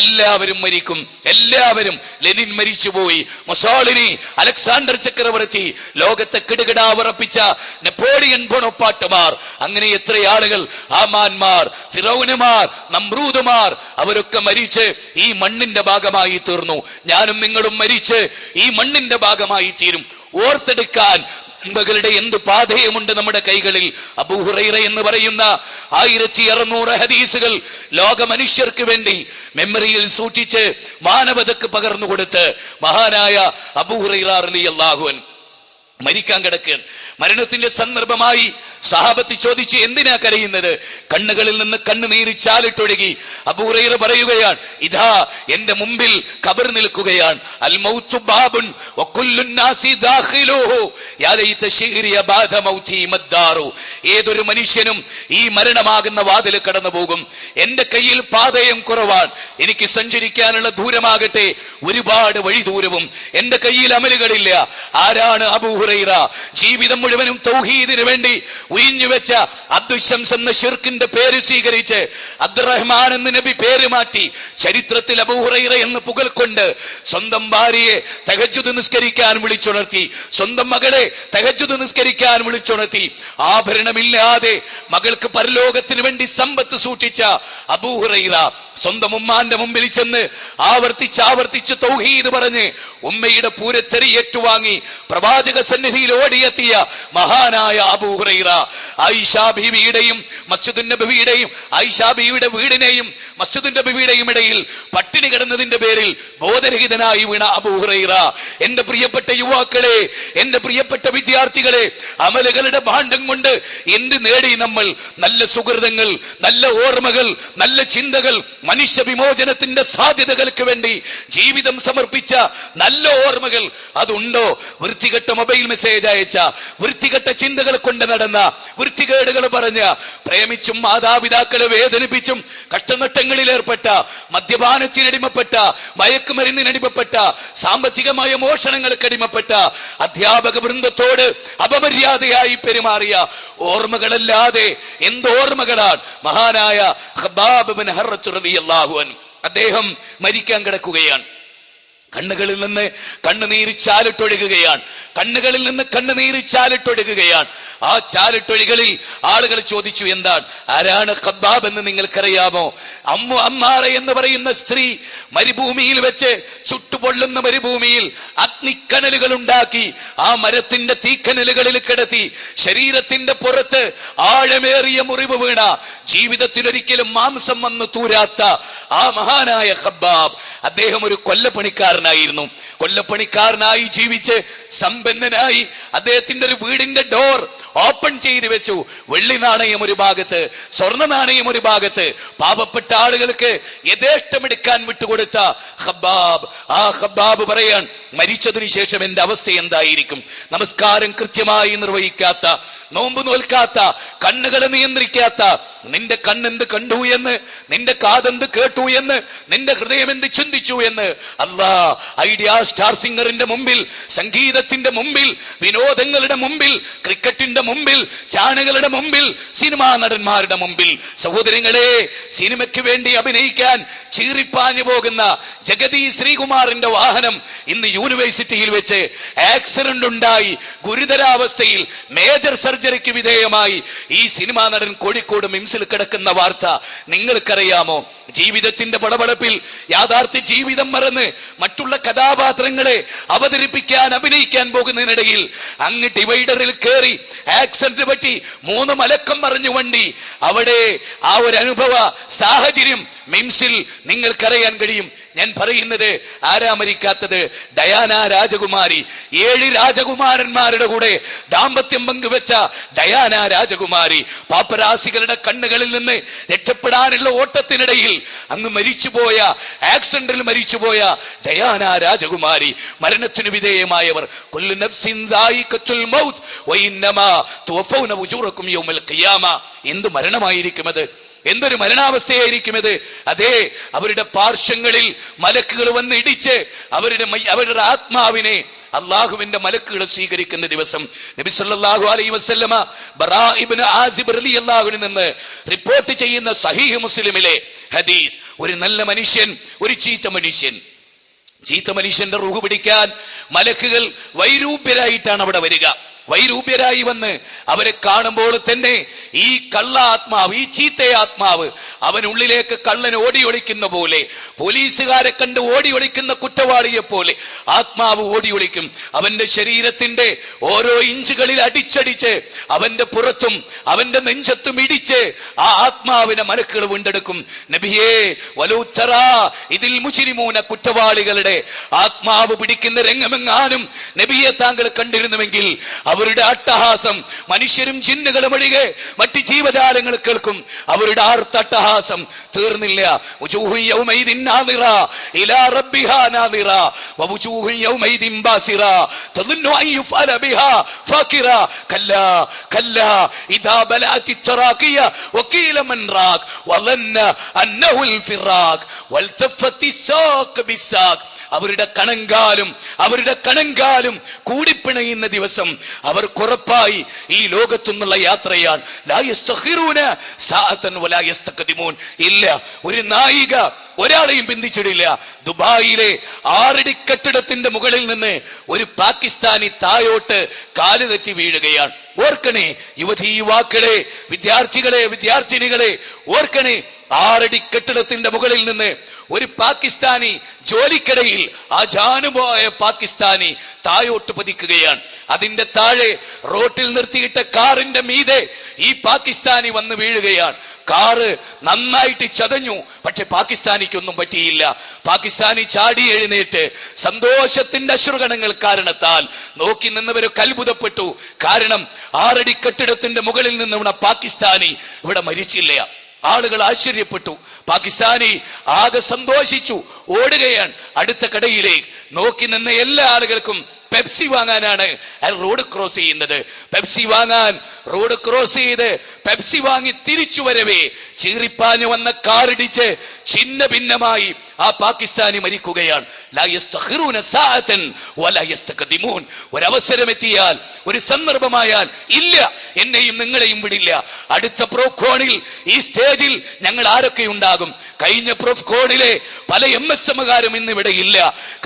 എല്ലാവരും മരിക്കും. എല്ലാവരും. ലെനിൻ മരിച്ചുപോയി, മൊസോളിനി, അലക്സാണ്ടർ ചക്രവർത്തി, ലോകത്തെ കിടുകിടാ വിറപ്പിച്ച നെപ്പോളിയൻ ബോണപ്പാർട്ടുമാർ, അങ്ങനെ എത്ര ആളുകൾ, ഹാമാന്മാർ, ഫിറൗനമാർ, നമ്രൂദുമാർ, അവരൊക്കെ മരിച്ച് ഈ മണ്ണിന്റെ ഭാഗമായി തീർന്നു. ഞാനും നിങ്ങളും മരിച്ച് ഈ മണ്ണിന്റെ ഭാഗമായി തീരും. ഓർത്തെടുക്കാൻ നന്മകളുടെ എന്ത് പാഥേയമുണ്ട് നമ്മുടെ കൈകളിൽ. അബൂ ഹുറൈറ എന്ന് പറയുന്ന 1600 ഹദീസുകൾ ലോക മനുഷ്യർക്ക് വേണ്ടി മെമ്മറിയിൽ സൂക്ഷിച്ച് മാനവതക്ക് പകർന്നു കൊടുത്ത് മഹാനായ അബൂ ഹുറൈറ റളിയല്ലാഹു അൻഹു മരിക്കാൻ കിടക്കുകയാണ്. മരണത്തിന്റെ സന്ദർഭമായി സഹാബത്ത് ചോദിച്ചു, എന്തിനാ കരയുന്നത്? കണ്ണുകളിൽ നിന്ന് കണ്ണുനീര് ചാലിട്ടൊഴുകി. അബൂ ഹുറൈറ പറയുകയാണ്, ഇതാ എന്റെ മുമ്പിൽ ഖബർ നിൽക്കുകയാണ്. അൽ മൗതു ബാബുൻ വകുല്ലു നാസി ദാഖിലുഹു യാ ലൈത ശിഗ്രി ബഅദ മൗതി മദ്ദാറു. ഏതൊരു മനുഷ്യനും ഈ മരണമാകുന്ന വാതിൽ കടന്നു പോകും. എന്റെ കയ്യിൽ പാതയം കുറവാണ്, എനിക്ക് സഞ്ചരിക്കാനുള്ള ദൂരമാകട്ടെ ഒരുപാട് വഴി ദൂരവും. എന്റെ കയ്യിൽ അമലുകളില്ല. ആരാണ് അബൂ ഹുറൈറ? ജീവിതം മുഴുവനും തൗഹീദിന് വേണ്ടി ഉയിഞ്ഞുവെച്ച അബ്ദുശംസ് എന്ന ശിർക്കിന്റെ പേര് സ്വീകരിച്ച് അബ്ദുറഹ്മാൻ എന്ന് നബി പേര് മാറ്റി ചരിത്രത്തിൽ അബൂ ഹുറൈറ എന്ന് പുകൾക്കൊണ്ട് സ്വന്തം ഭാര്യയെ തഹജ്ജുദ് നിസ്കരിക്കാൻ വിളിച്ചുണർത്തി, സ്വന്തം മകളെ തഹജ്ജുദ് നിസ്കരിക്കാൻ വിളിച്ചുണർത്തി. ആഭരണമില്ലാതെ മകൾക്ക് പരലോകത്തിന് വേണ്ടി സമ്പത്ത് സൂക്ഷിച്ച അബൂ ഹുറൈറ സ്വന്തം ഉമ്മാന്റെ മുമ്പിൽ ചെന്ന് ആവർത്തിച്ച് തൗഹീദ് പറഞ്ഞ് ഉമ്മയുടെ പൂരത്തെറി ഏറ്റുവാങ്ങി പ്രവാചക സന്നിധിയിൽ ഓടിയെത്തിയ മഹാനായ അബൂ ഹുറൈറ. ആയിഷാ ബീവിയുടെയും മസ്ജിദുൻ നബവിയുടെയും ആയിഷാ ബീവിയുടെ വീടിനെയും മസ്ജിദുൻ നബവിയുടെയും ഇടയിൽ പട്ടിണി കിടന്നതിന്റെ പേരിൽ ബോധരഹിതനായി വീണ അബൂ ഹുറൈറ. എന്റെ പ്രിയപ്പെട്ട യുവാക്കളെ, എന്റെ പ്രിയപ്പെട്ട വിദ്യാർത്ഥികളെ, അമലുകളുടെ ഭാണ്ഡം കൊണ്ട് എന്ത് നേടി നമ്മൾ? നല്ല സുഹൃതങ്ങൾ, നല്ല ഓർമ്മകൾ, നല്ല ചിന്തകൾ, മനുഷ്യ വിമോചനത്തിന്റെ സാധ്യതകൾക്ക് വേണ്ടി ജീവിതം സമർപ്പിച്ച നല്ല ഓർമ്മകൾ അതുണ്ടോ? വൃത്തികെട്ട മൊബൈൽ മെസ്സേജ് അയച്ച, വൃത്തികെട്ട ചിന്തകൾ കൊണ്ട് നടന്ന, വൃത്തികേടുകൾ പറഞ്ഞ, പ്രേമിച്ചും മാതാപിതാക്കളെ വേദനിപ്പിച്ചും കഷ്ടനഷ്ടങ്ങളിൽ ഏർപ്പെട്ട, മദ്യപാനത്തിനടിമപ്പെട്ട, മയക്കുമരുന്നിനടിമപ്പെട്ട, സാമ്പത്തികമായ മോഷണങ്ങൾക്ക് അടിമപ്പെട്ട, അധ്യാപക വൃന്ദത്തോട് അപമര്യാദയായി പെരുമാറിയ ഓർമ്മകളല്ലാതെ എന്തോർമ്മകളാണ്? മഹാനായ ഖബ്ബാബ് ബിൻ ഹർറത്ത് റളിയല്ലാഹു അൻഹു അദ്ദേഹം മരിക്കാൻ കിടക്കുകയാണ്. കണ്ണുകളിൽ നിന്ന് കണ്ണുനീര് ചാലിട്ടൊഴുകുകയാണ്. കണ്ണുകളിൽ നിന്ന് കണ്ണുനീര് ചാലിട്ടൊഴുകുകയാണ്. ആ ചാലിട്ടൊഴികളിൽ ആളുകൾ ചോദിച്ചു, എന്താണ്? ആരാണ് ഖബ്ബാബ് എന്ന് നിങ്ങൾക്കറിയാമോ? അമ്മു അമ്മാറ എന്ന് പറയുന്ന സ്ത്രീ മരുഭൂമിയിൽ വെച്ച്, ചുട്ടുപൊള്ളുന്ന മരുഭൂമിയിൽ അഗ്നിക്കനലുകൾ ഉണ്ടാക്കി ആ മരത്തിന്റെ തീക്കനലുകളിൽ കിടത്തി ശരീരത്തിന്റെ പുറത്ത് ആഴമേറിയ മുറിവ് വീണ, ജീവിതത്തിലൊരിക്കലും മാംസം വന്ന് തൂരാത്ത ആ മഹാനായ ഖബ്ബാബ് അദ്ദേഹം ഒരു കൊല്ലപ്പണിക്കാരനായിരുന്നു. കൊല്ലപ്പണിക്കാരനായി ജീവിച്ച് സമ്പന്നനായി അദ്ദേഹത്തിന്റെ ഒരു വീടിന്റെ ഡോർ ഓപ്പൺ ചെയ്ത് വെച്ചു. വെള്ളി നാണയം ഒരു ഭാഗത്ത്, സ്വർണ്ണ നാണയം ഒരു ഭാഗത്ത്, പാവപ്പെട്ട ആളുകൾക്ക് യഥേഷ്ടമെടുക്കാൻ വിട്ടുകൊടുത്ത ഖബ്ബാബ്. ആ ഖബ്ബാബ് പറയാൻ, മരിച്ചതിനു ശേഷം എന്റെ അവസ്ഥ എന്തായിരിക്കും? നമസ്കാരം കൃത്യമായി നിർവഹിക്കാത്ത, നോമ്പ് നോൽക്കാത്ത, കണ്ണുകളെ നിയന്ത്രിക്കാത്ത, നിന്റെ കണ്ണെന്ത് കണ്ടു എന്ന്, നിന്റെ കാതെന്ത് കേട്ടു എന്ന്, നിന്റെ ഹൃദയം എന്ത് ചിന്തിച്ചു എന്ന് അല്ലാ ഐഡിയ സ്റ്റാർ സിംഗറിന്റെ മുമ്പിൽ, സംഗീതത്തിന്റെ മുമ്പിൽ, വിനോദങ്ങളുടെ മുമ്പിൽ, ക്രിക്കറ്റിന്റെ മുമ്പിൽ, ചാനലുകളുടെ മുമ്പിൽ, സിനിമാ നടന്മാരുടെ മുമ്പിൽ. സഹോദരങ്ങളെ, സിനിമയ്ക്ക് വേണ്ടി അഭിനയിക്കാൻ ചീറിപ്പാഞ്ഞു പോകുന്ന ജഗതി ശ്രീകുമാറിന്റെ വാഹനം ഇന്ന് യൂണിവേഴ്സിറ്റിയിൽ വെച്ച് ആക്സിഡന്റ് ഉണ്ടായി ഗുരുതരാവസ്ഥയിൽ മേജർ സർജറിക്ക് വിധേയമായി ഈ സിനിമാ നടൻ കോഴിക്കോട് മിംസിൽ കിടക്കുന്ന വാർത്ത നിങ്ങൾക്കറിയാമോ? ജീവിതത്തിന്റെ പടപടപ്പിൽ യാഥാർത്ഥ്യ ജീവിതം മറന്ന് മറ്റുള്ള കഥാപാത്രങ്ങളെ അവതരിപ്പിക്കാൻ, അഭിനയിക്കാൻ പോകുന്നതിനിടയിൽ അങ്ങ് ഡിവൈഡറിൽ കയറി ആക്സിഡന്റ് പറ്റി 3 മലക്കം മറിഞ്ഞു വണ്ടി. അവിടെ ആ ഒരു അനുഭവ സാഹചര്യം മിംസിൽ നിങ്ങൾക്കറിയാൻ കഴിയും. ഞാൻ പറയുന്നത് ആരാ മരിക്കാത്തത്? ഡയാന രാജകുമാരി. 7 രാജകുമാരന്മാരുടെ കൂടെ ദാമ്പത്യം പങ്കുവെച്ച ഡയാന രാജകുമാരി. പാപ്പരാസികളുടെ കണ്ണുകളിൽ നിന്ന് രക്ഷപ്പെടാനുള്ള ഓട്ടത്തിനിടയിൽ അങ്ങ് മരിച്ചുപോയ, ആക്സിഡന്റിൽ മരിച്ചുപോയ ഡയാന രാജകുമാരി. മരണത്തിന് വിധേയമായവർ. കുല്ലു നഫ്സിൻ ദായിഖത്തുൽ മൗത്ത് വഇന്നമാ തുവഫൗന ഉജൂറക്കും യൗമൽ ഖിയാമ. എന്ത് മരണമായിരിക്കും അത്? എന്തൊരു മരണാവസ്ഥയായിരിക്കും ഇത്? അതെ, അവരുടെ പാർശ്വങ്ങളിൽ മലക്കുകൾ വന്ന് ഇടിച്ച് അവരുടെ ആത്മാവിനെ അള്ളാഹുവിന്റെ മലക്കുകൾ സ്വീകരിക്കുന്ന ദിവസം. നബി സല്ലല്ലാഹു അലൈഹി വസല്ലമ ബറാ ഇബ്നു ആസിബ് റളിയല്ലാഹു അൻഹു നിന്ന് റിപ്പോർട്ട് ചെയ്യുന്ന സഹീഹ് മുസ്ലിമിലെ ഹദീസ്, ഒരു നല്ല മനുഷ്യൻ, ഒരു ചീത്ത മനുഷ്യൻ. ചീത്ത മനുഷ്യന്റെ റൂഹ് പിടിക്കാൻ മലക്കുകൾ വൈരൂപ്യരായിട്ടാണ് അവിടെ വരിക. വൈരൂപ്യരായി വന്ന് അവരെ കാണുമ്പോൾ തന്നെ ഈ കള്ള ആത്മാവ്, ഈ ചീത്ത ആത്മാവ് അവനുള്ളിലേക്ക് കള്ളൻ ഓടി ഒളിക്കുന്ന പോലെ, പോലീസുകാരെ കണ്ട് ഓടി ഒളിക്കുന്ന കുറ്റവാളിയെ പോലെ ആത്മാവ് ഓടി ഒളിക്കും. അവന്റെ ശരീരത്തിന്റെ ഓരോ ഇഞ്ചുകളിൽ അടിച്ചടിച്ച് അവന്റെ പുറത്തും അവന്റെ നെഞ്ചത്തും ഇടിച്ച് ആ ആത്മാവിനെ മലക്കുകൾ വീണ്ടെടുക്കും. നബിയേ വലൗതറ ഇതിൽ മുജ്രിമൂന, കുറ്റവാളികളുടെ ആത്മാവ് പിടിക്കുന്ന രംഗമെങ്ങാനും നബിയെ താങ്കൾ കണ്ടിരുന്നുവെങ്കിൽ അവരുടെ അട്ടഹാസം മനുഷ്യരും ജിന്നുകളും ഒഴികെ മറ്റ് ജീവജാലങ്ങൾ കേൾക്കും. അവരുടെ അട്ടഹാസം തീർന്നില്ല. അവരുടെ കണങ്കാലും കൂടിപ്പിണയുന്ന ദിവസം അവർക്കുറപ്പായി ഈ ലോകത്തുനിന്നുള്ള യാത്രയാണ്. ഇല്ല, ഒരു നായിക ഒരാളെയും ബന്ധിച്ചിടില്ല. ദുബായിലെ 6 അടി കെട്ടിടത്തിന്റെ മുകളിൽ നിന്ന് ഒരു പാകിസ്ഥാനി തായോട്ട് കാല് തെറ്റി വീഴുകയാണ്. ഓർക്കണേ യുവതി യുവാക്കളെ, വിദ്യാർത്ഥികളെ, വിദ്യാർത്ഥിനികളെ, ഓർക്കണേ 6 അടി കെട്ടിടത്തിന്റെ മുകളിൽ നിന്ന് ഒരു പാകിസ്ഥാനി ജോലിക്കിടയിൽ ആ ജാനുപോയ പാകിസ്ഥാനി തായോട്ട് പതിക്കുകയാണ്. അതിന്റെ താഴെ റോട്ടിൽ നിർത്തിയിട്ട കാറിന്റെ മീതെ ഈ പാകിസ്ഥാനി വന്ന് വീഴുകയാണ്. കാറ് നന്നായിട്ട് ചതഞ്ഞു, പക്ഷെ പാകിസ്ഥാനിക്കൊന്നും പറ്റിയില്ല. പാകിസ്ഥാനി ചാടി എഴുന്നേറ്റ് സന്തോഷത്തിന്റെ അശ്രുകണങ്ങൾ കാരണത്താൽ നോക്കി നിന്നവരൊക്കെ അത്ഭുതപ്പെട്ടു. കാരണം 6 അടി കെട്ടിടത്തിന്റെ മുകളിൽ നിന്ന് വീണ പാകിസ്ഥാനി ഇവിടെ മരിച്ചില്ല. ആളുകൾ ആശ്ചര്യപ്പെട്ടു. പാകിസ്ഥാനി ആകെ സന്തോഷിച്ചു, ഓടുകയാണ് അടുത്ത കടയിലേക്ക്. നോക്കി നിന്ന എല്ലാ ആളുകൾക്കും പെപ്സി വാങ്ങാനാണ് റോഡ് ക്രോസ് ചെയ്യുന്നത്. പെപ്സി വാങ്ങാൻ റോഡ് ക്രോസ് ചെയ്ത് പെപ്സി വാങ്ങി തിരിച്ചു വരവേ ചീറിപ്പാഞ്ഞു വന്ന കാറിടിച്ച് ഛിന്ന ഭിന്നമായി ആ പാകിസ്ഥാനി മരിക്കുകയാണ്. ഒരവസരം എത്തിയാൽ, ഒരു സന്ദർഭമായാൽ ഇല്ല, എന്നെയും നിങ്ങളെയും വിടില്ല. അടുത്ത പ്രോഫ്കോണിൽ ഈ സ്റ്റേജിൽ ഞങ്ങൾ ആരൊക്കെ ഉണ്ടാകും? കഴിഞ്ഞ പ്രോഫ്കോണിലെ പല MSMകാരും ഇന്ന് ഇവിടെ ഇല്ല.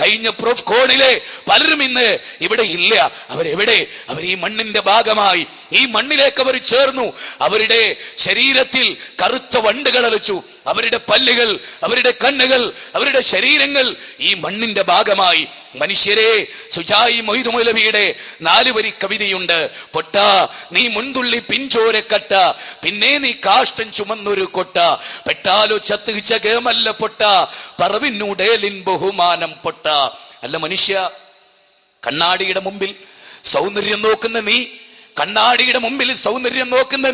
കഴിഞ്ഞ പ്രോഫ്കോണിലെ പലരും ഇന്ന് ഇവിടെ ഇല്ല. അവരെവിടെ? അവർ ഈ മണ്ണിന്റെ ഭാഗമായി, ഈ മണ്ണിലേക്ക് അവർ ചേർന്നു. അവരുടെ ശരീരത്തിൽ കറുത്ത വണ്ടുകൾ അലച്ചു. അവരുടെ പല്ലുകൾ, അവരുടെ കണ്ണുകൾ, അവരുടെ ശരീരങ്ങൾ ഈ മണ്ണിന്റെ ഭാഗമായി. മനുഷ്യരെ, സുജായി മൊയ്തു മൗലവിയുടെ 4 വരി കവിതയുണ്ട്. പൊട്ട നീ മുൻതുള്ളി പിഞ്ചോര കട്ട, പിന്നെ നീ കാഷ്ടം ചുമന്നൊരു കൊട്ട, പെട്ടാലോ ചത്തുകിച്ച ഗേമല്ല പൊട്ട, പറവിനുടേലിൻ ബഹുമാനം പൊട്ട. അല്ല മനുഷ്യ, കണ്ണാടിയുടെ മുമ്പിൽ സൗന്ദര്യം നോക്കുന്ന നീ, കണ്ണാടിയുടെ മുമ്പിൽ സൗന്ദര്യം നോക്കുന്ന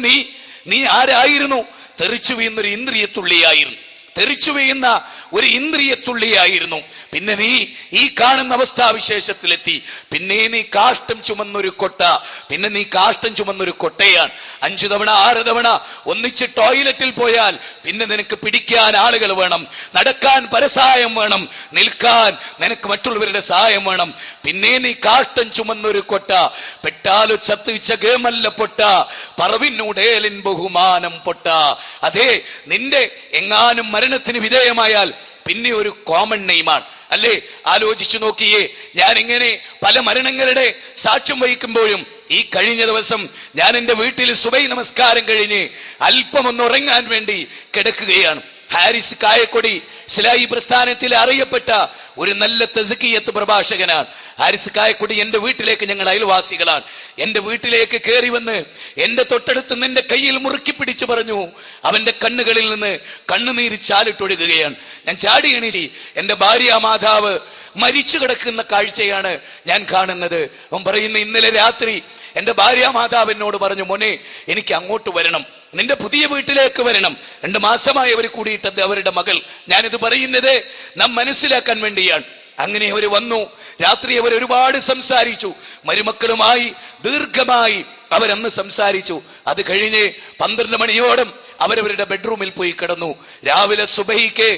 നീ ആരായിരുന്നു? തെറിച്ചു വീഴുന്നൊരു ഇന്ദ്രിയത്തുള്ളിയായിരുന്നു. തെറിച്ചു വീഴുന്ന ഒരു ഇന്ദ്രിയത്തുള്ളിയായിരുന്നു. പിന്നെ നീ ഈ കാണുന്ന അവസ്ഥാവിശേഷത്തിലെത്തി. പിന്നെ നീ കാഷ്ടം ചുമന്നൊരു കൊട്ട, പിന്നെ നീ കാഷ്ടം ചുമന്നൊരു കൊട്ടയാണ്. 5 തവണ 6 തവണ ഒന്നിച്ച് ടോയ്ലറ്റിൽ പോയാൽ പിന്നെ നിനക്ക് പിടിക്കാൻ ആളുകൾ വേണം, നടക്കാൻ പരസഹായം വേണം, നിൽക്കാൻ നിനക്ക് മറ്റുള്ളവരുടെ സഹായം വേണം. പിന്നെ നീ കാഷ്ടം ചുമന്നൊരു കൊട്ട, പെട്ടാലോ ചത്തുവിച്ച ഗേമല്ല പൊട്ട, പറവിനുടേലിൻ ബഹുമാനം പൊട്ട. അതെ, നിന്റെ എങ്ങാനും മരണത്തിന് വിധേയമായാൽ പിന്നെ ഒരു കോമൺ നെയിമാണ് അല്ലേ? ആലോചിച്ചു നോക്കിയേ. ഞാൻ ഇങ്ങനെ പല മരണങ്ങളുടെ സാക്ഷ്യം വഹിക്കുമ്പോഴും ഈ കഴിഞ്ഞ ദിവസം ഞാൻ എൻ്റെ വീട്ടിൽ സുബൈ നമസ്കാരം കഴിഞ്ഞ് അല്പം ഒന്ന് ഉറങ്ങാൻ വേണ്ടി കിടക്കുകയാണ്. ഹാരിസ് കായക്കൊടി ഇസ്ലാഹി പ്രസ്ഥാനത്തിൽ അറിയപ്പെട്ട ഒരു നല്ല തസ്കിയത്ത് പ്രഭാഷകനാണ്. ഹാരിസ് കായക്കൊടി എന്റെ വീട്ടിലേക്ക്, ഞങ്ങൾ അയൽവാസികളാണ്, എന്റെ വീട്ടിലേക്ക് കയറി വന്ന് എന്റെ തൊട്ടടുത്ത് നിന്റെ കയ്യിൽ മുറുക്കി പിടിച്ചു പറഞ്ഞു. അവന്റെ കണ്ണുകളിൽ നിന്ന് കണ്ണുനീര് ചാലിട്ടൊഴുകുകയാണ്. ഞാൻ ചാടി എണീറ്റി. എന്റെ ഭാര്യ മാതാവ് മരിച്ചു കിടക്കുന്ന കാഴ്ചയാണ് ഞാൻ കാണുന്നത്. അവൻ പറയുന്നു, ഇന്നലെ രാത്രി എന്റെ ഭാര്യ മാതാവ് എന്നോട് പറഞ്ഞു, മോനെ എനിക്ക് അങ്ങോട്ട് വരണം, നിന്റെ പുതിയ വീട്ടിലേക്ക് വരണം. 2 മാസമായി അവർ കൂടിയിട്ടത് അവരുടെ മകൾ. ഞാനിത് പറയുന്നത് നാം മനസ്സിലാക്കാൻ വേണ്ടിയാണ്. അങ്ങനെ അവർ വന്നു. രാത്രി അവർ ഒരുപാട് സംസാരിച്ചു. മരുമക്കളുമായി ദീർഘമായി അവരന്ന് സംസാരിച്ചു. അത് കഴിഞ്ഞ് 12 മണിയോളം അവരവരുടെ ബെഡ്റൂമിൽ പോയി കിടന്നു. രാവിലെ സുബഹിക്ക്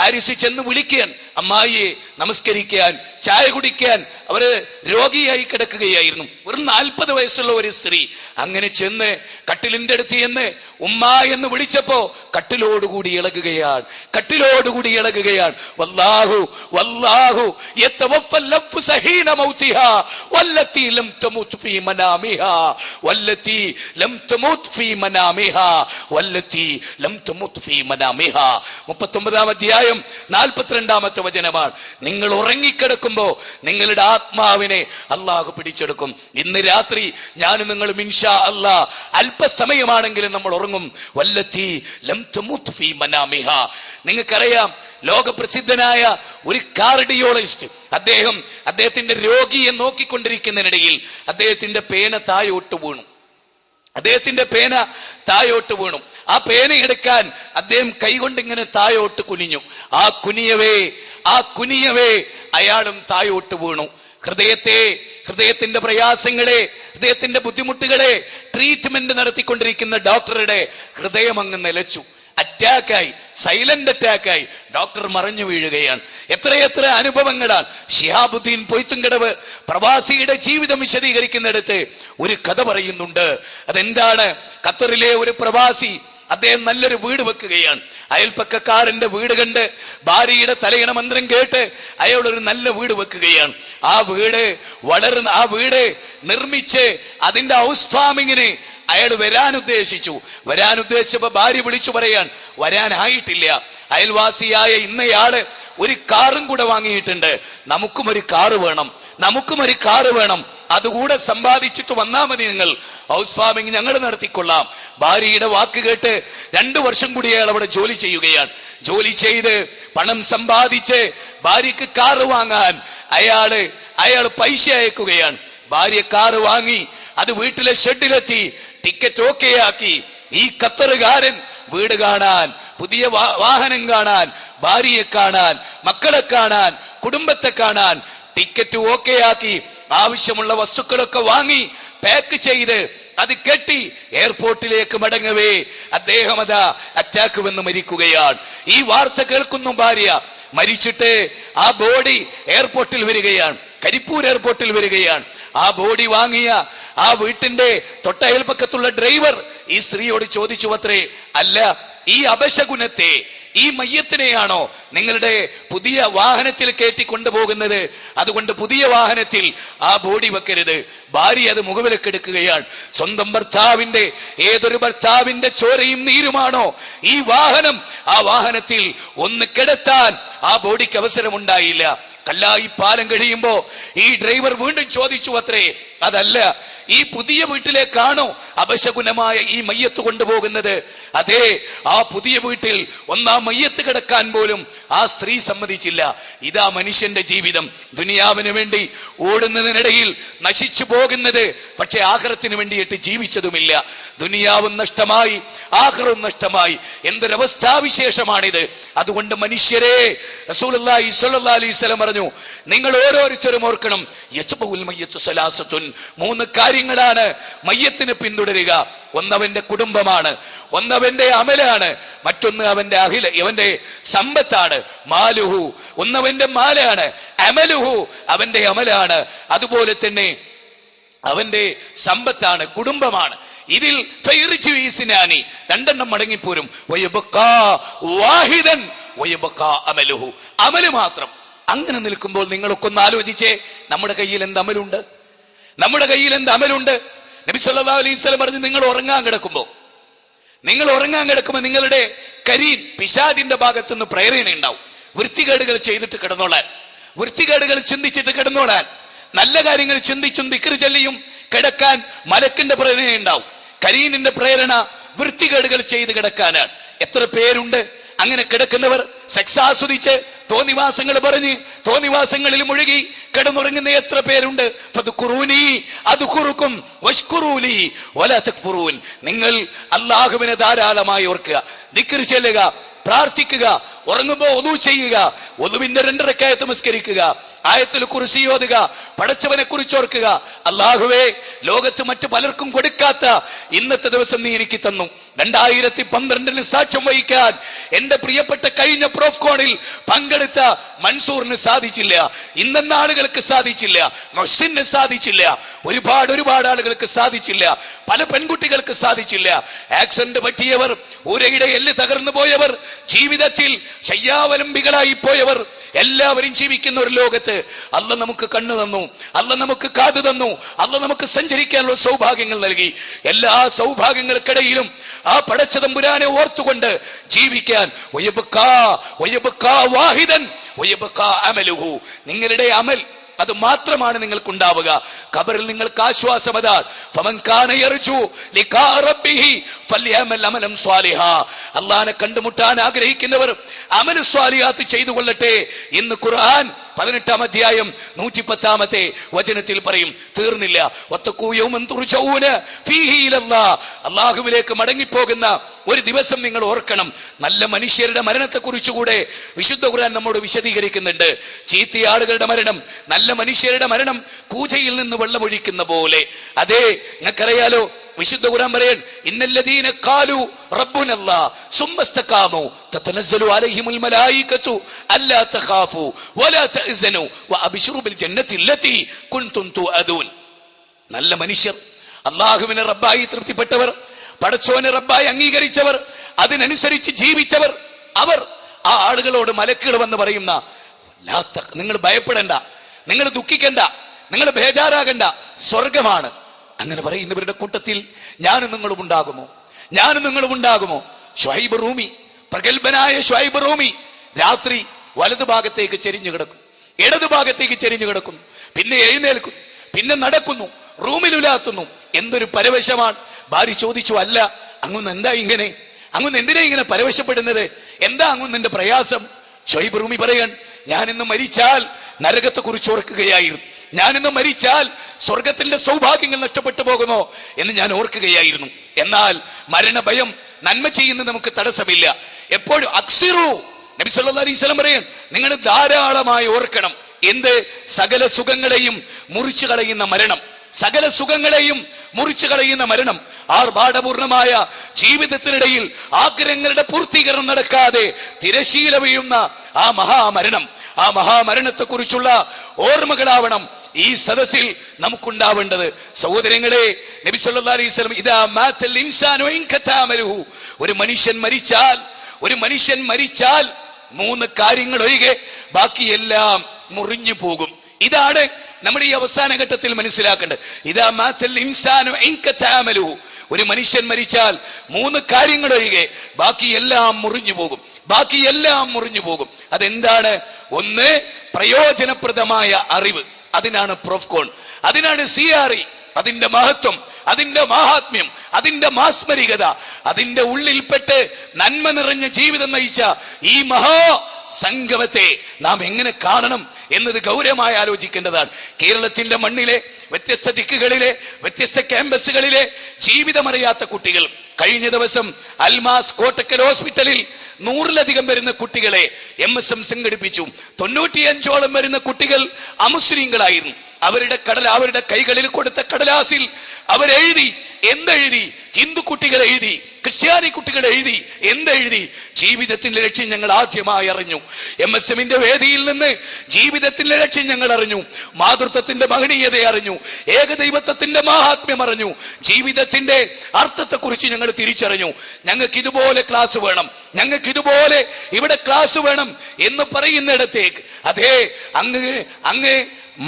ആരിസ് ചെന്ന് വിളിക്കാൻ, അമ്മായിയെ നമസ്കരിക്കാൻ, ചായ കുടിക്കാൻ. അവര് രോഗിയായി കിടക്കുകയായിരുന്നു. ഒരു 40 വയസ്സുള്ള ഒരു സ്ത്രീ അങ്ങനെ ചെന്ന് കട്ടിലിന്റെ അടുത്ത് ചെന്ന് ഉമ്മ എന്ന് വിളിച്ചപ്പോ കട്ടിലോടുകൂടി ഇളകുകയാണ്, കട്ടിലോടുകൂടി ഇളകുകയാണ്. വല്ലാഹു വല്ലാഹു യതവഫൽ നഫ്സ ഹീന മൗതിഹാ വല്ലത്തി ലം തമുത് ഫീ മനാമിഹാ വല്ലത്തി ലം തമുത് ഫീ മനാമിഹാ വല്ലത്തി ലം തമുത് ഫീ മനാമിഹാ. 39-ാം അധ്യായം 42-ാമത്തെ വചനമാണ്. നിങ്ങൾ ഉറങ്ങിക്കിടക്കുമ്പോ നിങ്ങളുടെ ആത്മാവിനെ അള്ളാഹു പിടിച്ചെടുക്കും. ഇന്ന് രാത്രി ഞാൻ നിങ്ങളും ഇൻഷാ അല്ലാഹ് അല്പസമയമാണെങ്കിലും നമ്മൾ ഉറങ്ങും. വല്ലത്തി ലം തമുത് ഫീ മനാമിഹാ. നിങ്ങൾക്കറിയാം, ലോകപ്രസിദ്ധനായ ഒരു കാർഡിയോളജിസ്റ്റ്, അദ്ദേഹത്തിന്റെ രോഗിയെ നോക്കിക്കൊണ്ടിരിക്കുന്നതിനിടയിൽ അദ്ദേഹത്തിന്റെ പേന താഴോട്ട് വീണു. ആ പേന എടുക്കാൻ അദ്ദേഹം കൈകൊണ്ട് ഇങ്ങനെ താഴോട്ട് കുനിഞ്ഞു. ആ കുനിയവേ അയാളും താഴോട്ട് വീണു. ഹൃദയത്തിന്റെ പ്രയാസങ്ങളെ, ഹൃദയത്തിന്റെ ബുദ്ധിമുട്ടുകളെ ട്രീറ്റ്മെന്റ് നടത്തിക്കൊണ്ടിരിക്കുന്ന ഡോക്ടറുടെ ഹൃദയം അങ്ങ് നിലച്ചു. അറ്റാക്കായി, സൈലന്റ് അറ്റാക്കായി ഡോക്ടർ മറിഞ്ഞു വീഴുകയാണ്. എത്രയെത്ര അനുഭവങ്ങളാണ്. ശിഹാബുദ്ദീൻ പൊയ്ത്തുംകടവ് പ്രവാസിയുടെ ജീവിതം വിശദീകരിക്കുന്നിടത്ത് ഒരു കഥ പറയുന്നുണ്ട്. അതെന്താണ്? ഖത്തറിലെ ഒരു പ്രവാസി, അദ്ദേഹം നല്ലൊരു വീട് വെക്കുകയാണ്. അയൽപ്പക്കക്കാരന്റെ വീട് കണ്ട് ഭാര്യയുടെ തലയണ മന്ത്രം കേട്ട് അയാൾ ഒരു നല്ല വീട് വെക്കുകയാണ്. ആ വീട് നിർമ്മിച്ച് അതിന്റെ ഹൗസ് ഫാമിങ്ങിന് അയാൾ വരാൻ ഉദ്ദേശിച്ചപ്പോ ഭാര്യ വിളിച്ചു പറയാൻ വരാനായിട്ടില്ല. അയൽവാസിയായ ഇന്നയാള് ഒരു കാറും കൂടെ വാങ്ങിയിട്ടുണ്ട്. നമുക്കും ഒരു കാറ് വേണം, അതുകൂടെ സമ്പാദിച്ചിട്ട് വന്നാ മതി, നിങ്ങൾ ഹൗസ് ഫാമിംഗ് ഞങ്ങൾ നടത്തിക്കൊള്ളാം. ഭാര്യയുടെ വാക്ക് കേട്ട് 2 വർഷം കൂടി അയാൾ അവിടെ ജോലി ചെയ്യുകയാണ്. ജോലി ചെയ്ത് പണം സമ്പാദിച്ച് ഭാര്യക്ക് കാറ് വാങ്ങാൻ അയാൾ പൈസ അയക്കുകയാണ്. ഭാര്യ കാറ് വാങ്ങി, അത് വീട്ടിലെ ഷെഡിലെത്തി, ടിക്കറ്റ് ഓക്കെ ആക്കി. ഈ ഖത്തറുകാരൻ വീട് കാണാൻ, പുതിയ വാഹനം കാണാൻ, ഭാര്യയെ കാണാൻ, മക്കളെ കാണാൻ, കുടുംബത്തെ കാണാൻ ടിക്കറ്റ് ഓക്കെ ആക്കി, ആവശ്യമുള്ള വസ്തുക്കളൊക്കെ വാങ്ങി പാക്ക് ചെയ്ത് അത് കെട്ടി എയർപോർട്ടിലേക്ക് മടങ്ങവേ അദ്ദേഹം അറ്റാക്ക് വന്ന് മരിക്കുകയാണ്. ഈ വാർത്ത കേൾക്കുന്നു ഭാര്യ. മരിച്ചിട്ട് ആ ബോഡി എയർപോർട്ടിൽ വരികയാണ്, കരിപ്പൂർ എയർപോർട്ടിൽ വരികയാണ്. ആ ബോഡി വാങ്ങിയ ആ വീട്ടിന്റെ തൊട്ടയൽപക്കത്തുള്ള ഡ്രൈവർ ഈ സ്ത്രീയോട് ചോദിച്ചു അത്രേ, അല്ല, ഈ അപശകുനത്തെ, ഈ മയ്യത്തിനെയാണോ നിങ്ങളുടെ പുതിയ വാഹനത്തിൽ കയറ്റി കൊണ്ടുപോകുന്നത്? അതുകൊണ്ട് പുതിയ വാഹനത്തിൽ ആ ബോഡി വെക്കരുത്. ഭാര്യ അത് മുഖവിലക്കെടുക്കുകയാണ്. സ്വന്തം ഏതൊരു ഭർത്താവിന്റെ ചോരയും നീരുമാണോ ഈ വാഹനം, ആ വാഹനത്തിൽ ഒന്ന് കിടത്താൻ ആ ബോഡിക്ക് അവസരമുണ്ടായില്ല. കല്ലായി പാലം കഴിയുമ്പോ ഈ ഡ്രൈവർ വീണ്ടും ചോദിച്ചു അത്രേ, അതല്ല, ഈ പുതിയ വീട്ടിലേക്കാണോ അപശകുനമായ ഈ മയ്യത്ത് കൊണ്ടുപോകുന്നത്? അതെ, ആ പുതിയ വീട്ടിൽ ഒന്നാം മയ്യത്ത് കിടക്കാൻ പോലും ആ സ്ത്രീ സമ്മതിച്ചില്ല. ഇതാ മനുഷ്യന്റെ ജീവിതം. ദുനിയാവിന് വേണ്ടി ഓടുന്നതിനിടയിൽ നശിച്ചു പോകുന്നത്, പക്ഷെ ആഖിറത്തിന് വേണ്ടിയിട്ട് ജീവിച്ചതുമില്ല. ദുനിയാവും നഷ്ടമായി, ആഖിറവും നഷ്ടമായി. എന്തൊരവസ്ഥാവിശേഷമാണിത്! അതുകൊണ്ട് മനുഷ്യരെ, റസൂലുള്ളാഹി സ്വല്ലല്ലാഹു അലൈഹി വസല്ലം പറഞ്ഞു, നിങ്ങൾ ഓരോരുത്തരും ഓർക്കണം, യത്ബഉൽ മയ്യത്തു സലാസത്തുൻ, 3 കാര്യങ്ങളാണ് മയ്യത്തിന് പിന്തുടരുക. ഒന്നവന്റെ കുടുംബമാണ്, ഒന്നവന്റെ അമലാണ്, മറ്റൊന്ന് അവന്റെ സമ്പത്താണ്. മാലുഹു, ഒന്നവന്റെ മാലാണ്. അമലുഹു, അവന്റെ അമലാണ്. അതുപോലെ തന്നെ അവന്റെ സമ്പത്താണ്, കുടുംബമാണ്. ഇതിൽ 2 മടങ്ങിപ്പോരും. അമല് മാത്രം. അങ്ങനെ നിൽക്കുമ്പോൾ നിങ്ങളൊക്കെ ഒന്ന് ആലോചിച്ചേ, നമ്മുടെ കയ്യിൽ എന്ത് അമലുണ്ട്? നബി സല്ലല്ലാഹു അലൈഹി വസല്ലം പറഞ്ഞു, നിങ്ങൾ ഉറങ്ങാൻ കിടക്കുമ്പോ നിങ്ങളുടെ കരീൻ, പിശാചിന്റെ ഭാഗത്തുനിന്ന് പ്രേരണ ഉണ്ടാവും. വൃത്തികേടുകൾ ചെയ്തിട്ട് കിടന്നോളാൻ, വൃത്തികേടുകൾ ചിന്തിച്ചിട്ട് കിടന്നോളാൻ, നല്ല കാര്യങ്ങൾ ചിന്തിച്ചും ദിക്ർ ചൊല്ലിയും കിടക്കാൻ മലക്കിന്റെ പ്രേരണ ഉണ്ടാവും. കരീനിന്റെ പ്രേരണ വൃത്തികേടുകൾ ചെയ്ത് കിടക്കാനാണ്. എത്ര പേരുണ്ട് അങ്ങനെ കിടക്കുന്നവർ? സെക്സ് ആസ്വദിച്ച് തോന്നിവാസങ്ങൾ പറഞ്ഞ് തോന്നിവാസങ്ങളിൽ മുഴുകി കിടന്നുറങ്ങുന്ന എത്ര പേരുണ്ട്. നിങ്ങൾ അല്ലാഹുവിനെ ധാരാളമായി ഓർക്കുക, ദിക്ർ ചൊല്ലുക, പ്രാർത്ഥിക്കുക, ഉറങ്ങുമ്പോ ഒദു ചെയ്യുക, ഒദുവിന്റെ 2 റക്അത്ത് നമസ്കരിക്കുക, ആയത്തുൽ കുർസി ഓതുക, പടച്ചവനെ കുറിച്ച് ഓർക്കുക. അല്ലാഹുവേ, ലോകത്ത് മറ്റു പലർക്കും കൊടുക്കാത്ത ഇന്നത്തെ ദിവസം നീ എനിക്ക് തന്നു. 2012 സാക്ഷ്യം വഹിക്കാൻ എന്റെ പ്രിയപ്പെട്ട കഴിഞ്ഞ പ്രോഫ്കോണിൽ പങ്കെടുത്ത മൻസൂറിന് സാധിച്ചില്ല, ഇന്നെന്ന ആളുകൾക്ക് സാധിച്ചില്ല, മൊഹ്സിന് സാധിച്ചില്ല, ഒരുപാട് ആളുകൾക്ക് സാധിച്ചില്ല, പല പെൺകുട്ടികൾക്ക് സാധിച്ചില്ല. ആക്സിഡന്റ് പറ്റിയവർ, ഊരയുടെ എല്ല് തകർന്നു പോയവർ, ജീവിതത്തിൽ ശയ്യാവലംബികളായി പോയവർ, എല്ലാവരും ജീവിക്കുന്ന ഒരു ലോകത്ത് അല്ലാഹ് നമുക്ക് കണ്ണു തന്നു, അല്ലാഹ് നമുക്ക് കാത് തന്നു, അല്ലാഹ് നമുക്ക് സഞ്ചരിക്കാനുള്ള സൗഭാഗ്യങ്ങൾ നൽകി. എല്ലാ സൗഭാഗ്യങ്ങൾക്കിടയിലും ആ പടച്ച തമ്പുരാനെ ഓർത്തുകൊണ്ട് ജീവിക്കാൻ നിങ്ങളുടെ അമൽ അത് മാത്രമാണ് നിങ്ങൾക്കുണ്ടാവുക. ഖബറിൽ നിങ്ങൾക്ക് ആശ്വാസം അതാണ്. അല്ലാഹുവിനെ കണ്ടുമുട്ടാൻ ആഗ്രഹിക്കുന്നവർ അമൽ സ്വാലിഹാത്ത് ചെയ്തു കൊള്ളട്ടെ എന്ന് ഖുർആൻ 18-ാം അധ്യായം 110-ാമത്തെ വചനത്തിൽ പറയും. തീർന്നില്ല. അല്ലാഹുവിലേക്ക് മടങ്ങിപ്പോകുന്ന ഒരു ദിവസം നിങ്ങൾ ഓർക്കണം. നല്ല മനുഷ്യരുടെ മരണത്തെ കുറിച്ചുകൂടെ വിശുദ്ധ ഖുർആൻ നമ്മോട് വിശദീകരിക്കുന്നുണ്ട്. ചീത്ത ആളുകളുടെ മരണം, നല്ല മനുഷ്യരുടെ മരണം കൂജയിൽ നിന്ന് വെള്ളമൊഴിക്കുന്ന പോലെ. അതെ, നിങ്ങൾക്കറിയാലോ, വിശുദ്ധ ഖുർആൻ പറയാൻ, ഇന്നല്ലദീന ഖാലു റബ്ബുനല്ലാഹ് സുമ്മസ്തഖാമു തതനസ്സലു അലൈഹിമുൽ മലായികതു അല്ലാ തഖാഫു വലാ തഹ്സനു വഅബ്ശിറു ബിൽ ജന്നത്തി അല്ലതി കുൻതും തുഅദൂൻ. നല്ല മനുഷ്യർ, അല്ലാഹുവിനെ റബ്ബായി തൃപ്തിപ്പെട്ടവർ, പടച്ചോനെ റബ്ബായി അംഗീകരിച്ചവർ, അതിനനുസരിച്ച് ജീവിച്ചവർ, അവർ ആ ആളുകളോട് മലക്കുകൾ വന്ന് പറയുന്ന, നിങ്ങൾ ഭയപ്പെടണ്ട, നിങ്ങൾ ദുഃഖിക്കണ്ട, നിങ്ങൾ ബേജാറാകണ്ട, സ്വർഗമാണ്. അങ്ങനെ പറയുന്നവരുടെ കൂട്ടത്തിൽ ഞാനും നിങ്ങളും ഉണ്ടാകുമോ? ഞാനും നിങ്ങളും ഉണ്ടാകുമോ? ശുഐബ് റൂമി, പ്രഗത്ഭനായ ശുഐബ് റൂമി രാത്രി വലതു ഭാഗത്തേക്ക് ചെരിഞ്ഞു കിടക്കും, ഇടതു ഭാഗത്തേക്ക് ചെരിഞ്ഞു കിടക്കും, പിന്നെ എഴുന്നേൽക്കുന്നു, പിന്നെ നടക്കുന്നു, റൂമിലുലാത്തുന്നു. എന്തൊരു പരവശമാണ്! ഭാര്യ ചോദിച്ചു, അല്ല അങ്ങൊന്ന് എന്താ ഇങ്ങനെ, അങ്ങൊന്ന് എന്തിനാ ഇങ്ങനെ പരവശപ്പെടുന്നത്, എന്താ അങ്ങൊന്നിന്റെ പ്രയാസം? ശുഐബ് റൂമി പറയാൻ, ഞാനിന്ന് മരിച്ചാൽ നരകത്തെ കുറിച്ച് ഓർക്കുകയായിരുന്നു, ഞാനിന്ന് മരിച്ചാൽ സ്വർഗത്തിന്റെ സൗഭാഗ്യങ്ങൾ നഷ്ടപ്പെട്ടു പോകുമോ എന്ന് ഞാൻ ഓർക്കുകയായിരുന്നു. എന്നാൽ മരണഭയം നന്മ ചെയ്യുന്നത് നമുക്ക് തടസ്സമില്ല. എപ്പോഴും അക്സിറു, നബി സല്ലല്ലാഹു അലൈഹി വസല്ലം പറയാൻ, നിങ്ങൾ ധാരാളമായി ഓർക്കണം. എന്ത്? സകല സുഖങ്ങളെയും മുറിച്ചു കളയുന്ന മരണം, സകല സുഖങ്ങളെയും മുറിച്ചു കളയുന്ന മരണം. ആർഭാടപൂർണമായ ജീവിതത്തിനിടയിൽ ആഗ്രഹങ്ങളുടെ പൂർത്തീകരണം നടക്കാതെ തിരശീല വീഴുന്ന ആ മഹാമരണം, ആ മഹാമരണത്തെ കുറിച്ചുള്ള ഓർമ്മകളാവണം ഈ സദസ്സിൽ നമുക്കുണ്ടാവേണ്ടത്. സഹോദരങ്ങളെ, നബി സല്ലല്ലാഹു അലൈഹി വസല്ലം, ഇദാ മാതൽ ഇൻസാനു ഇൻകതഅമലുഹു, ഒരു മനുഷ്യൻ മരിച്ചാൽ 3 കാര്യങ്ങൾ ഒഴികെ ബാക്കിയെല്ലാം മുറിഞ്ഞു പോകും. ഇതാണ് നമ്മുടെ ഈ അവസാന ഘട്ടത്തിൽ മനസ്സിലാക്കേണ്ടത്. ഇദാ മാതൽ ഇൻസാനു ഇൻകതഅമലുഹു, ഒരു മനുഷ്യൻ മരിച്ചാൽ 3 കാര്യങ്ങൾ ഒഴികെ ബാക്കിയെല്ലാം മുറിഞ്ഞു പോകും, ബാക്കിയെല്ലാം മുറിഞ്ഞു പോകും. അതെന്താണ്? ഒന്ന്, പ്രയോജനപ്രദമായ അറിവ്, അതിനാണ് പ്രോഫ്കോൺ, അതിനാണ് CRE. അതിന്റെ മഹത്വം, അതിന്റെ മാഹാത്മ്യം, അതിന്റെ മാസ്മരികത, അതിന്റെ ഉള്ളിൽപ്പെട്ട് നന്മ നിറഞ്ഞ ജീവിതം നയിച്ച ഈ മഹാ സംഗമത്തെ നാം എങ്ങനെ കാണണം എന്നത് ഗൗരവമായി ആലോചിക്കേണ്ടതാണ്. കേരളത്തിന്റെ മണ്ണിലെ വ്യത്യസ്ത ദിക്കുകളിലെ വ്യത്യസ്ത ക്യാമ്പസുകളിലെ ജീവിതമറിയാത്ത കുട്ടികൾ, കഴിഞ്ഞ ദിവസം അൽമാസ് കോട്ടക്കൽ ഹോസ്പിറ്റലിൽ 100-ലധികം വരുന്ന കുട്ടികളെ MSM സംഘടിപ്പിച്ചു. 95ഓളം വരുന്ന കുട്ടികൾ അമുസ്ലിങ്ങളായിരുന്നു. അവരുടെ കൈകളിൽ കൊടുത്ത കടലാസിൽ അവരെഴുതി, എന്തെഴുതി? ഹിന്ദു കുട്ടികൾ എഴുതി, ക്രിസ്ത്യാനി കുട്ടികൾ എഴുതി, എന്തെഴുതി? ജീവിതത്തിന്റെ ലക്ഷ്യം ഞങ്ങൾ ആദ്യമായി അറിഞ്ഞു. MSMന്റെ വേദിയിൽ നിന്ന് ജീവിതത്തിന്റെ ലക്ഷ്യം ഞങ്ങൾ അറിഞ്ഞു, മാതൃത്വത്തിന്റെ മഹനീയത അറിഞ്ഞു, ഏകദൈവത്വത്തിന്റെ മാഹാത്മ്യം അറിഞ്ഞു, ജീവിതത്തിന്റെ അർത്ഥത്തെ കുറിച്ച് ഞങ്ങൾ തിരിച്ചറിഞ്ഞു. ഞങ്ങൾക്ക് ഇതുപോലെ ക്ലാസ് വേണം, ഞങ്ങൾക്ക് ഇതുപോലെ ഇവിടെ ക്ലാസ് വേണം എന്ന് പറയുന്നിടത്തേക്ക്, അതേ അങ്ങ്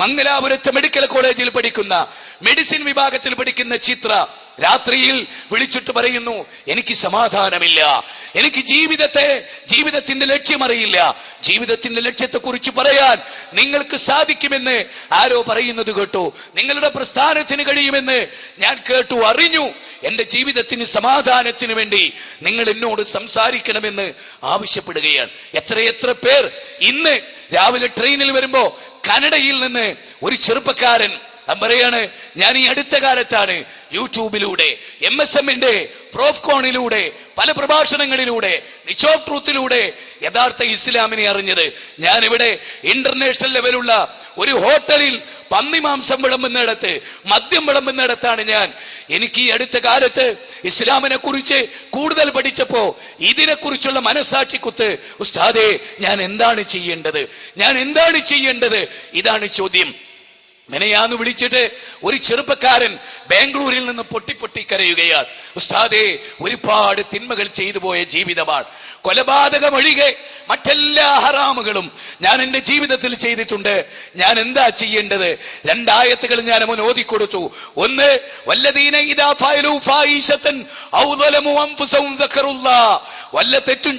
മംഗലാപുരത്തെ മെഡിക്കൽ കോളേജിൽ പഠിക്കുന്ന, മെഡിസിൻ വിഭാഗത്തിൽ പഠിക്കുന്ന ചിത്ര രാത്രിയിൽ വിളിച്ചിട്ട് പറയുന്നു, എനിക്ക് സമാധാനമില്ല, എനിക്ക് ജീവിതത്തിന്റെ ലക്ഷ്യം അറിയില്ല. ജീവിതത്തിന്റെ ലക്ഷ്യത്തെ കുറിച്ച് പറയാൻ നിങ്ങൾക്ക് സാധിക്കുമെന്ന് ആരോ പറയുന്നത് കേട്ടു, നിങ്ങളുടെ പ്രസ്ഥാനത്തിന് കഴിയുമെന്ന് ഞാൻ കേട്ടു, അറിഞ്ഞു. എന്റെ ജീവിതത്തിന് സമാധാനത്തിന് വേണ്ടി നിങ്ങൾ എന്നോട് സംസാരിക്കണമെന്ന് ആവശ്യപ്പെടുകയാണ്. എത്രയെത്ര പേർ ഇന്ന് രാവിലെ ട്രെയിനിൽ വരുമ്പോ കാനഡയിൽ നിന്ന് ഒരു ചെറുപ്പക്കാരൻ പറയാണ്, ഞാൻ ഈ അടുത്ത കാലത്താണ് യൂട്യൂബിലൂടെ MSMന്റെ പ്രോഫ്കോണിലൂടെ പല പ്രഭാഷണങ്ങളിലൂടെ നിച്ച് ഓഫ് ട്രൂത്തിലൂടെ യഥാർത്ഥ ഇസ്ലാമിനെ അറിഞ്ഞത്. ഞാനിവിടെ ഇന്റർനാഷണൽ ലെവലുള്ള ഒരു ഹോട്ടലിൽ പന്നിമാംസം വിളമ്പുന്നിടത്ത്, മദ്യം വിളമ്പുന്നിടത്താണ് ഞാൻ. എനിക്ക് ഈ അടുത്ത കാലത്ത് ഇസ്ലാമിനെ കുറിച്ച് കൂടുതൽ പഠിച്ചപ്പോ ഇതിനെക്കുറിച്ചുള്ള മനസാക്ഷിക്കുത്ത്, ഉസ്താദേ ഞാൻ എന്താണ് ചെയ്യേണ്ടത്, ഇതാണ് ചോദ്യം. മെനയാന്ന് വിളിച്ചിട്ട് ഒരു ചെറുപ്പക്കാരൻ ബാംഗ്ലൂരിൽ നിന്ന് പൊട്ടി കരയുകയാണ്. ഉസ്താദേ, ഒരുപാട് തിന്മകൾ ചെയ്തു പോയ ജീവിതമാണ്. കൊലപാതകം ഒഴികെ മറ്റെല്ലാ ഹറാമുകളും ഞാൻ എന്റെ ജീവിതത്തിൽ ചെയ്തിട്ടുണ്ട്. ഞാൻ എന്താ ചെയ്യേണ്ടത്? 2 ആയത്തുകൾ ഞാൻ അവൻ ഓതിക്കൊടുത്തു. ഒന്ന്, വല്ലദീന ഇദാ ഫഅലൂ ഫായിശതൻ ഔ ളലമു അൻഫുസഹും ദക്കറുല്ലാഹ്. വല്ല തെറ്റും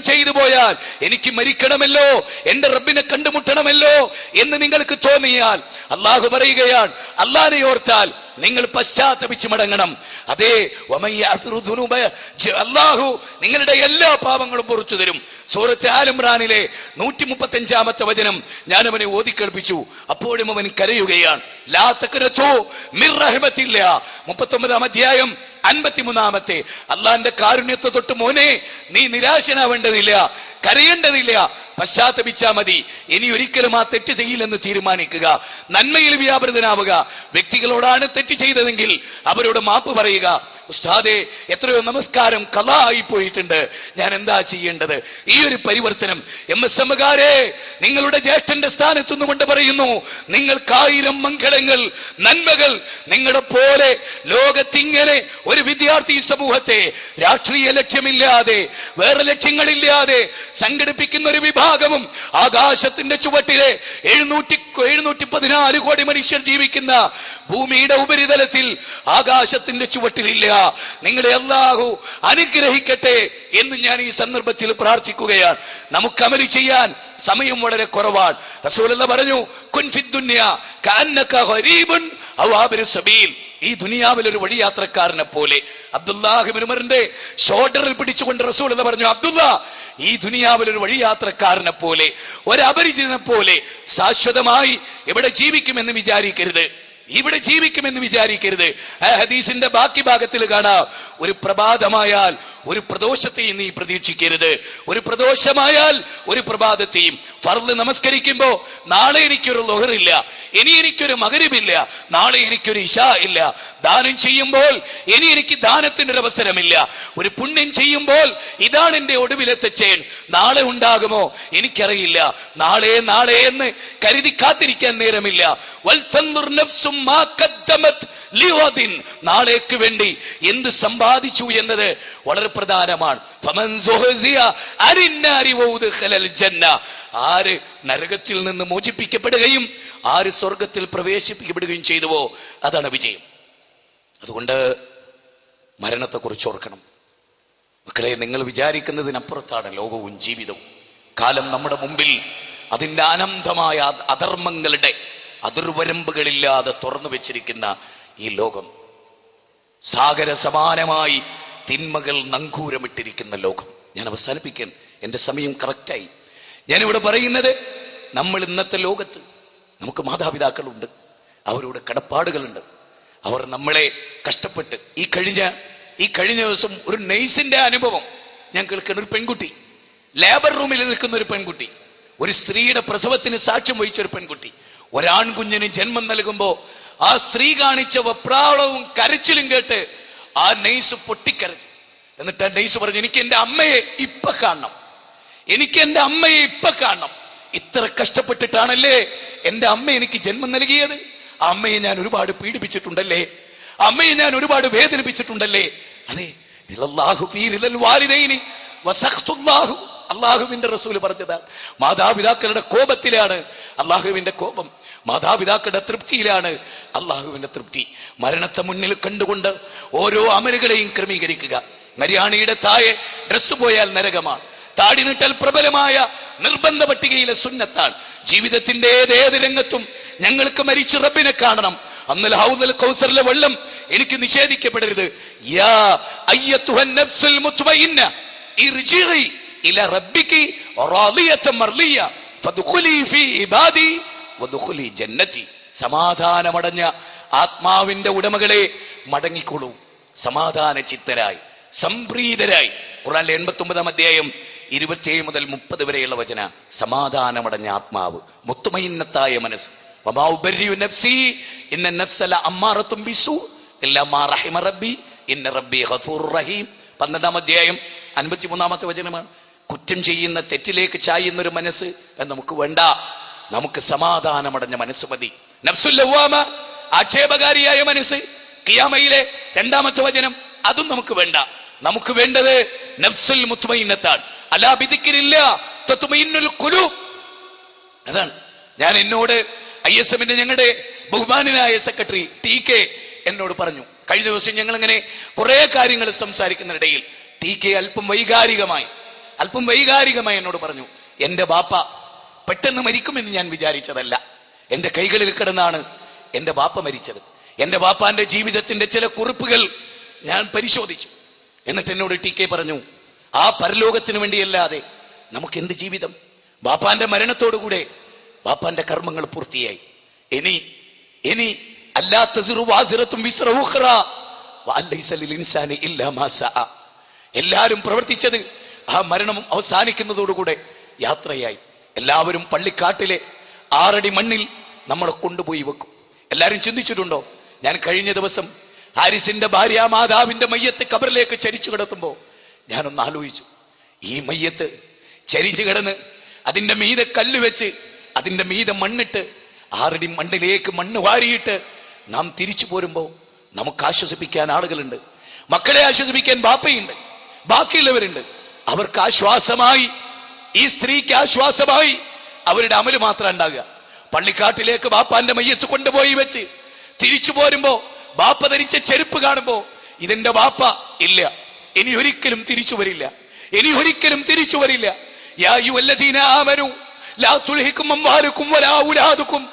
ചെയ്തു പോയാൽ എനിക്ക് മരിക്കണമല്ലോ, എന്റെ റബ്ബിനെ കണ്ടുമുട്ടണമല്ലോ എന്ന് നിങ്ങൾക്ക് തോന്നിയാൽ അള്ളാഹു പറയുകയാണ്, അള്ളാഹനെ ഓർത്താൽ നിങ്ങൾ പശ്ചാത്തപിച്ച് മടങ്ങണം. അതേ, അള്ളാഹു നിങ്ങളുടെ എല്ലാ പാപങ്ങളും പുറത്തു തരും. സൂറത്ത് ആൽ ഇംറാനിലെ 135-ാമത്തെ വചനം ഞാൻ അവനെ ഓതിക്കേൾപ്പിച്ചു. അപ്പോഴും അവൻ കരയുകയാണ്. ലാ തഖ്നതു മിർ റഹ്മത്തില്ലാ, 39-ാം അധ്യായം 53-ാമത്തെ. അള്ളാന്റെ കാരുണ്യത്തെ തൊട്ട് മോനെ നീ നിരാശനാവേണ്ടതില്ല, കരയേണ്ടതില്ല, പശ്ചാത്തപിച്ചാ മതി. ഇനി ഒരിക്കലും ആ തെറ്റ് ചെയ്യില്ലെന്ന് തീരുമാനിക്കുക, നന്മയിൽ വ്യാപൃതനാവുക. വ്യക്തികളോടാണ് തെറ്റ് ചെയ്തതെങ്കിൽ അവരോട് മാപ്പ് പറയുക. ഉസ്താദേ, എത്രയോ നമസ്കാരം ഖളാ ആയി പോയിട്ടുണ്ട്, ഞാൻ എന്താ ചെയ്യേണ്ടത്? ഈ ഒരു പരിവർത്തനം MSMകാരെ നിങ്ങളുടെ ജ്യേഷ്ഠന്റെ സ്ഥാനത്തുനിന്നുകൊണ്ട് പറയുന്നു, നിങ്ങൾക്ക് 1000 മംഗളങ്ങൾ, നന്മകൾ. നിങ്ങളുടെ പോലെ ലോകത്തിങ്ങനെ ഒരു വിദ്യാർത്ഥി സമൂഹത്തെ രാഷ്ട്രീയ ലക്ഷ്യമില്ലാതെ, വേറെ ലക്ഷ്യങ്ങളില്ലാതെ സംഘടിപ്പിക്കുന്ന ഒരു വിഭാഗവും ആകാശത്തിന്റെ ചുവട്ടിലെ 714 കോടി മനുഷ്യർ ജീവിക്കുന്ന ഭൂമിയുടെ ഉപരിതലത്തിൽ ആകാശത്തിന്റെ ചുവട്ടിലില്ല. നിങ്ങളെ അല്ലാഹു അനുഗ്രഹിക്കട്ടെ എന്ന് ഞാൻ ഈ സന്ദർഭത്തിൽ പ്രാർത്ഥിക്കുകയാണ്. നമുക്ക് അമല് ചെയ്യാൻ സമയം വളരെ കുറവാണ്. റസൂലുള്ളാഹി പറഞ്ഞു, കുൻ ഫിദ് ദുനിയ കഅന്നക ഗരീബുൻ ഔ ആബിറു സബീൽ. ഈ ദുനിയാവിൽ ഒരു വഴിയാത്രക്കാരനെ പോലെ. അബ്ദുല്ലാഹ് ഇബ്നു ഉമറിന്റെ ഷോൾഡറിൽ പിടിച്ചുകൊണ്ട് റസൂലുള്ളാഹി പറഞ്ഞു, അബ്ദുല്ലാ, ഈ ദുനിയാവിൽ ഒരു വഴിയാത്രക്കാരനെ പോലെ, ഒരു അപരിചിതനെ പോലെ ശാശ്വതമായി ഇവിടെ ജീവിക്കുമെന്ന് വിചാരിക്കരുത്. ആ ഹദീസിന്റെ ബാക്കി ഭാഗത്തിൽ കാണാം, ഒരു പ്രഭാതമായാൽ ഒരു പ്രദോഷത്തെയും നീ പ്രതീക്ഷിക്കരുത്, ഒരു പ്രദോഷമായാൽ ഒരു പ്രഭാതത്തെയും. ഫർള് നമസ്കരിക്കുമ്പോ നാളെ എനിക്കൊരു ളുഹറില്ല, ഇനി എനിക്കൊരു മഗ്രിബില്ല, നാളെ എനിക്കൊരു ഇശാ ഇല്ല. ദാനം ചെയ്യുമ്പോൾ ഇനി എനിക്ക് ദാനത്തിന്റെ ഒരു അവസരമില്ല. ഒരു പുണ്യം ചെയ്യുമ്പോൾ ഇതാണ് എന്റെ ഒടുവിലത്തെ ചെയിൻ, നാളെ ഉണ്ടാകുമോ എനിക്കറിയില്ല. നാളെ എന്ന് കരുതി കാത്തിരിക്കാൻ നേരമില്ല. നാളേക്ക് വേണ്ടി എന്ത് സമ്പാദിച്ചു എന്നത് വളരെ പ്രധാനമാണ്. ആര് നരകത്തിൽ നിന്ന് മോചിപ്പിക്കപ്പെടുകയും ആര് സ്വർഗത്തിൽ പ്രവേശിപ്പിക്കപ്പെടുകയും ചെയ്തുവോ അതാണ് വിജയം. അതുകൊണ്ട് മരണത്തെക്കുറിച്ച് ഓർക്കണം മക്കളെ. നിങ്ങൾ വിചാരിക്കുന്നതിനപ്പുറത്താണ് ലോകവും ജീവിതവും. കാലം നമ്മുടെ മുമ്പിൽ അതിൻ്റെ അനന്തമായ അധർമ്മങ്ങളുടെ അതിർവരമ്പുകളില്ലാതെ തുറന്നു വെച്ചിരിക്കുന്ന ഈ ലോകം, സാഗര സമാനമായി തിന്മകൾ നങ്കൂരമിട്ടിരിക്കുന്ന ലോകം. ഞാൻ അവസാനിപ്പിക്കാൻ, എൻ്റെ സമയം കറക്റ്റായി. ഞാനിവിടെ പറയുന്നത്, നമ്മൾ ഇന്നത്തെ ലോകത്ത് നമുക്ക് മാതാപിതാക്കളുണ്ട്, അവരുടെ കടപ്പാടുകളുണ്ട്. അവർ നമ്മളെ കഷ്ടപ്പെട്ട് ഈ കഴിഞ്ഞ ദിവസം ഒരു നഴ്സിന്റെ അനുഭവം ഞാൻ കേൾക്കുന്ന ഒരു പെൺകുട്ടി, ലേബർ റൂമിൽ നിൽക്കുന്ന ഒരു പെൺകുട്ടി, ഒരു സ്ത്രീയുടെ പ്രസവത്തിന് സാക്ഷ്യം വഹിച്ച ഒരു പെൺകുട്ടി, ഒരാൺകുഞ്ഞിന് ജന്മം നൽകുമ്പോ ആ സ്ത്രീ കാണിച്ച വെപ്രാളവും കരച്ചിലും കേട്ട് ആ നഴ്സ് പൊട്ടിക്കരഞ്ഞു. എന്നിട്ട് ആ നഴ്സ് പറഞ്ഞു, എനിക്ക് എന്റെ അമ്മയെ ഇപ്പൊ കാണണം, ഇത്ര കഷ്ടപ്പെട്ടിട്ടാണല്ലേ എന്റെ അമ്മ എനിക്ക് ജന്മം നൽകിയത്. ആ അമ്മയെ ഞാൻ ഒരുപാട് പീഡിപ്പിച്ചിട്ടുണ്ടല്ലേ, അമ്മയെ ഞാൻ ഒരുപാട് വേദനിപ്പിച്ചിട്ടുണ്ടല്ലേ. അതെ, അള്ളാഹുവിന്റെ റസൂല് പറഞ്ഞതാണ്, മാതാപിതാക്കളുടെ കോപത്തിലാണ് അള്ളാഹുവിന്റെ കോപം, മാതാപിതാക്കളുടെ തൃപ്തിയിലാണ് അള്ളാഹുവിന്റെ തൃപ്തി. മരണത്തെ മുന്നിൽ കണ്ടുകൊണ്ട് ഓരോ അമലുകളെയും ക്രമീകരിക്കുക. മര്യാണിയുടെ താഴെ ഡ്രസ് പോയാൽ നരകമാണ്, താടി നീട്ടൽ പ്രബലമായ നിർബന്ധ പട്ടികയിലെ സുന്നത്താണ്. ജീവിതത്തിന്റെ ഏത് രംഗത്തും ഞങ്ങൾക്ക് മരിച്ചു റബ്ബിനെ കാണണം. അന്നൽ ഹൗദൽ കൗസറിലെ വെള്ളം എനിക്ക് നിഷേധിക്കപ്പെടരുത്. യാ അയ്യത്തുഹൻ നഫ്സുൽ മുത്മഇന്ന ഇർജിഇ ഇലാ റബ്ബികി റാദിയതൻ മർളിയ ഫദ്ഖുലി ഫീ ഇബാദി വദ്ഖുലി ജന്നതി. സമാധാനമടഞ്ഞ ആത്മാവിന്റെ ഉടമകളെ മടങ്ങിക്കൊള്ളൂ, സമാധാന ചിത്തരായി, സംപ്രീതരായി. ഖുർആനിലെ 89-ാം അധ്യായം 27 മുതൽ 30 വരെയുള്ള വചന. സമാധാനമടഞ്ഞ ആത്മാവ്, മുത്മയിന്നത്തായ മനസ്സ്. വമാ ഉബരിഉ നഫ്സി ഇന്ന നഫ്സ ലഅമ്മാറത്തുൻ ബിസൂ ഇല്ലാ മാ റഹിമ റബ്ബി ഇന്ന റബ്ബി ഗഫൂറുർ റഹീം. 12-ാം അധ്യായം 53-ാമത്തെ വചനമാണ്. കുറ്റം ചെയ്യുന്ന, തെറ്റിലേക്ക് ചായുന്ന ഒരു മനസ്സ് നമുക്ക് വേണ്ട. നമുക്ക് സമാധാനമടഞ്ഞ മനസ്സ് മതി. നഫ്സുൽ ലവ്വാമ, ആക്ഷേപകാരിയായ മനസ്സ്, ഖിയാമയിലെ 2-ാമത്തെ വചനം, അതും നമുക്ക് വേണ്ട. നമുക്ക് വേണ്ടത് നഫ്സുൽ മുത്മയിന്നത്താണ്. അലാ ബിദിക്രില്ലാഹ് തത്മഇന്നുൽ ഖുലൂബ്. അതാണ് ഞാൻ എന്നോട് ISMന്റെ ഞങ്ങളുടെ ബഹുമാനനായ സെക്രട്ടറി TK എന്നോട് പറഞ്ഞു. കഴിഞ്ഞ ദിവസം ഞങ്ങൾ ഇങ്ങനെ കുറെ കാര്യങ്ങൾ സംസാരിക്കുന്നതിനിടയിൽ TK അല്പം വൈകാരികമായി എന്നോട് പറഞ്ഞു, എന്റെ ബാപ്പ പെട്ടെന്ന് മരിക്കുമെന്ന് ഞാൻ വിചാരിച്ചതല്ല. എന്റെ കൈകളിൽ കിടന്നാണ് എന്റെ ബാപ്പ മരിച്ചത്. എന്റെ ബാപ്പാന്റെ ജീവിതത്തിന്റെ ചില കുറിപ്പുകൾ ഞാൻ പരിശോധിച്ചു. എന്നിട്ട് എന്നോട് TK പറഞ്ഞു, ആ പരലോകത്തിന് വേണ്ടിയല്ലാതെ നമുക്ക് എന്ത് ജീവിതം? ബാപ്പാന്റെ മരണത്തോടുകൂടെ ബാപ്പാന്റെ കർമ്മങ്ങൾ പൂർത്തിയായി. ഇനി അല്ലാ തസിറു വാസിറത്തും വിസ്റ ഉഖ്റ വഅലൈസ ലിൽ ഇൻസാനി ഇല്ലാ മാ സഅ. എല്ലാവരും പ്രവർത്തിച്ചത് ആ മരണം അവസാനിക്കുന്നതോടുകൂടെ യാത്രയായി. എല്ലാവരും പള്ളിക്കാട്ടിലെ 6 അടി മണ്ണിൽ നമ്മളെ കൊണ്ടുപോയി വെക്കും. എല്ലാവരും ചിന്തിച്ചിട്ടുണ്ടോ? ഞാൻ കഴിഞ്ഞ ദിവസം ഹാരിസിന്റെ ഭാര്യ മാതാവിന്റെ മയ്യത്ത് ഖബറിലേക്ക് ചരിച്ചു കിടത്തുമ്പോ ഞാനൊന്ന് ആലോചിച്ചു. ഈ മയ്യത്ത് ചരിഞ്ഞു കിടന്ന് അതിന്റെ മീതെ കല്ല് വെച്ച് അതിന്റെ മീതെ മണ്ണിട്ട് 6 അടി മണ്ണിലേക്ക് മണ്ണ് വാരിയിട്ട് നാം തിരിച്ചു പോരുമ്പോ നമുക്ക് ആശ്വസിപ്പിക്കാൻ ആളുകളുണ്ട്, മക്കളെ ആശ്വസിപ്പിക്കാൻ ബാപ്പയുണ്ട്, ബാക്കിയുള്ളവരുണ്ട്. അവർക്ക് ആശ്വാസമായി, ഈ സ്ത്രീക്ക് ആശ്വാസമായി അവരുടെ അമല് മാത്രം ഉണ്ടാകുക. പള്ളിക്കാട്ടിലേക്ക് ബാപ്പാന്റെ മയ്യത്ത് കൊണ്ടുപോയി വെച്ച് തിരിച്ചു പോരുമ്പോ ബാപ്പ ധരിച്ച ചെരുപ്പ് കാണുമ്പോ ഇതെന്റെ ബാപ്പ ഇല്ല, ഇനി ഒരിക്കലും തിരിച്ചു വരില്ല, ഇനി ഒരിക്കലും തിരിച്ചു വരില്ല. യാ അയ്യുഹല്ലദീന ആമനൂ ലാ തുൽഹികും അംവാലുകും വലാ ഔലാദുകും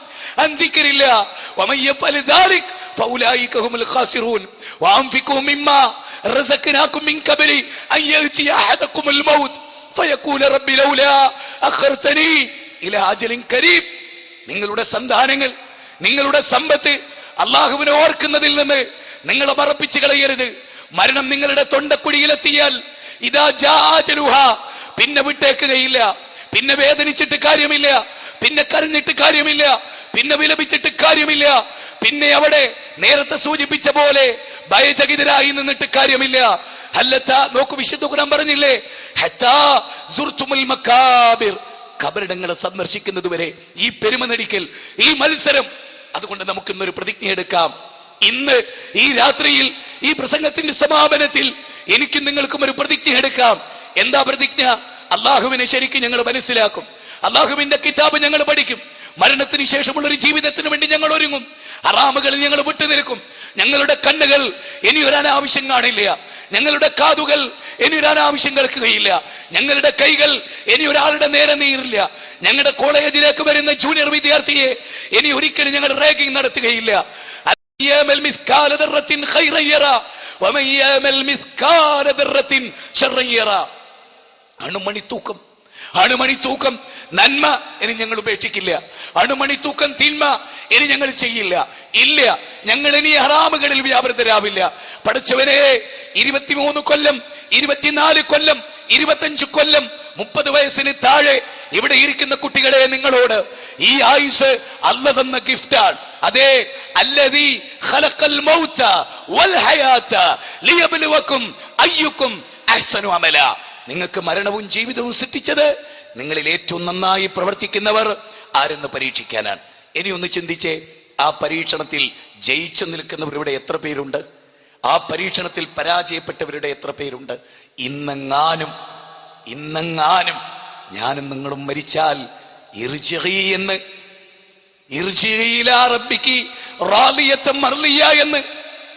അൻ ദിക്രില്ലാഹ് വമൻ യഫ്അൽ ദാലിക ഫൗലൈക ഹുമുൽ ഖാസിറൂൻ വഅൻഫിഖൂ മിമ്മാ റസഖനാകും മിൻ ഖബലി അൻ യഅതിയ അഹദകുമുൽ മൗത്ത് ഫയഖൂല റബ്ബി ലൗലാ അഖർതനി ഇലാ അജലിൻ കരീബ്. നിങ്ങളുടെ സന്താനങ്ങൾ, നിങ്ങളുടെ സമ്പത്ത് അല്ലാഹുവിനെ ഓർക്കുന്നതിൽ നിന്ന് നിങ്ങളെ മറപ്പിച്ചു കളയരുത്. മരണം നിങ്ങളുടെ തൊണ്ടക്കുഴിയിലെത്തിയാൽ ഇദാ ജാ അജലുഹാ, പിന്നെ വിട്ടേക്കുകയില്ല, പിന്നെ വേദനിച്ചിട്ട് കാര്യമില്ല, പിന്നെ കരഞ്ഞിട്ട് കാര്യമില്ല, പിന്നെ വിലപിച്ചിട്ട് കാര്യമില്ല, പിന്നെ അവിടെ നേരത്തെ സൂചിപ്പിച്ച പോലെ ഭയചകിതരായി നിന്നിട്ട് കാര്യമില്ല. നോക്കൂ, വിശുദ്ധ ഖുർആൻ പറഞ്ഞില്ലേ, ഹത്താ സുർതുമുൽ മക്കാബിർ, ഖബറിടങ്ങളെ സന്ദർശിക്കുന്നത് വരെ ഈ പെരുമ നടിക്കൽ, ഈ മത്സരം. അതുകൊണ്ട് നമുക്ക് ഇന്നൊരു പ്രതിജ്ഞ എടുക്കാം. ഇന്ന് ഈ രാത്രിയിൽ ഈ പ്രസംഗത്തിന്റെ സമാപനത്തിൽ എനിക്കും നിങ്ങൾക്കും ഒരു പ്രതിജ്ഞ എടുക്കാം. എന്താ പ്രതിജ്ഞ? അള്ളാഹുവിനെ ശരിക്കും ഞങ്ങൾ മനസ്സിലാക്കും, അള്ളാഹുവിന്റെ കിതാബ് ഞങ്ങൾ പഠിക്കും, മരണത്തിന് ശേഷമുള്ള ഒരു ജീവിതത്തിന് വേണ്ടി ഞങ്ങൾ ഒരുങ്ങും, ഹറാമുകളിൽ ഞങ്ങൾ വിട്ടുനിൽക്കും. ഞങ്ങളുടെ കണ്ണുകൾ ഇനി ഒരു അനാവശ്യം കാണില്ല, ഞങ്ങളുടെ കാതുകൾ ഇനി ഒരു അനാവശ്യം കേൾക്കുകയില്ല, ഞങ്ങളുടെ കൈകൾ ഇനി ഒരാളുടെ നേരെ നീറില്ല, ഞങ്ങളുടെ കോളേജിലേക്ക് വരുന്ന ജൂനിയർ വിദ്യാർത്ഥിയെ ഇനി ഒരിക്കലും ഞങ്ങൾ റാഗിംഗ് നടത്തുകയില്ല. അണുമണിത്തൂക്കം നന്മ ഇനി ഞങ്ങൾ ഉപേക്ഷിക്കില്ല, അണുമണിത്തൂക്കം തിന്മ ഇനി ഞങ്ങൾ ചെയ്യില്ല. ഇല്ല, ഞങ്ങൾ ഇനി ഹറാമുകളിൽ വ്യാപൃതരാവില്ല. പഠിച്ചവനെ, 23 കൊല്ലം, 24 കൊല്ലം, 25 കൊല്ലം, 30 വയസ്സിന് താഴെ ഇവിടെ ഇരിക്കുന്ന കുട്ടികളെ, നിങ്ങളോട് ഈ ആയുസ് അല്ലാഹു തന്ന ഗിഫ്റ്റാണ്. അതെ, അല്ലദീ ഖലഖൽ മൗത വൽ ഹയാത ലിയബ്ലുവകും അയ്യുകും അഹ്സനു അമല. നിങ്ങൾക്ക് മരണവും ജീവിതവും സൃഷ്ടിച്ചത് നിങ്ങളിൽ ഏറ്റവും നന്നായി പ്രവർത്തിക്കുന്നവർ ആരെന്ന് പരീക്ഷിക്കാനാണ്. ഇനി ഒന്ന് ചിന്തിച്ചേ, ആ പരീക്ഷണത്തിൽ ജയിച്ചു നിൽക്കുന്നവർ ഇവിടെ എത്ര പേരുണ്ട്? ആ പരീക്ഷണത്തിൽ പരാജയപ്പെട്ടവരുടെ എത്ര പേരുണ്ട്? ഇന്നെങ്ങാനും ഞാനും നിങ്ങളും മരിച്ചാൽ എന്ന്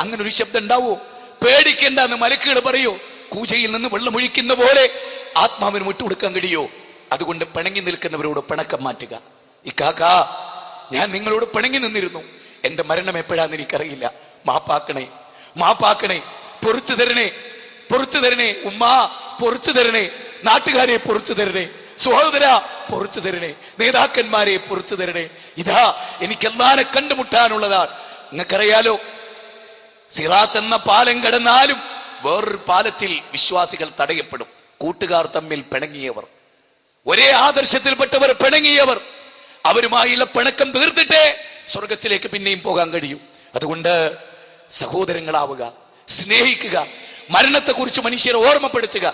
അങ്ങനെ ഒരു ശബ്ദം ഉണ്ടാവോ? പേടിക്കേണ്ടെന്ന് മലക്കുകൾ പറയോ? കൂജയിൽ നിന്ന് വെള്ളമൊഴിക്കുന്ന പോലെ ആത്മാവിന് വിട്ടുകൊടുക്കാൻ കഴിയോ? അതുകൊണ്ട് പിണങ്ങി നിൽക്കുന്നവരോട് പിണക്കം മാറ്റുക. ഇക്കാക്കാ, ഞാൻ നിങ്ങളോട് പിണങ്ങി നിന്നിരുന്നു, എന്റെ മരണം എപ്പോഴാന്ന് എനിക്കറിയില്ല, മാപ്പാക്കണേ. മാപ്പാക്കണേ, പൊറുത്തു തരണേ, പൊറുത്തു തരണേ. ഉമ്മ പൊറുത്തു തരണേ, നാട്ടുകാരെ പൊറുത്തു തരണേ, സഹോദര പൊറുത്തു തരണേ, നേതാക്കന്മാരെ പൊറുത്തു തരണേ. ഇതാ എനിക്ക് അല്ലാഹനെ കണ്ടുമുട്ടാനുള്ളതാണ്. നിങ്ങൾക്കറിയാലോ, സിറാത്ത് എന്ന പാലം കടന്നാലും വേറൊരു പാലത്തിൽ വിശ്വാസികൾ തടയപ്പെടും. കൂട്ടുകാർ തമ്മിൽ പിണങ്ങിയവർ, ഒരേ ആദർശത്തിൽപ്പെട്ടവർ പിണങ്ങിയവർ, അവരുമായുള്ള പിണക്കം തീർത്തിട്ടേ സ്വർഗത്തിലേക്ക് പിന്നെയും പോകാൻ കഴിയും. അതുകൊണ്ട് സഹോദരങ്ങളാവുക, സ്നേഹിക്കുക, മരണത്തെക്കുറിച്ച് മനുഷ്യരെ ഓർമ്മപ്പെടുത്തുക,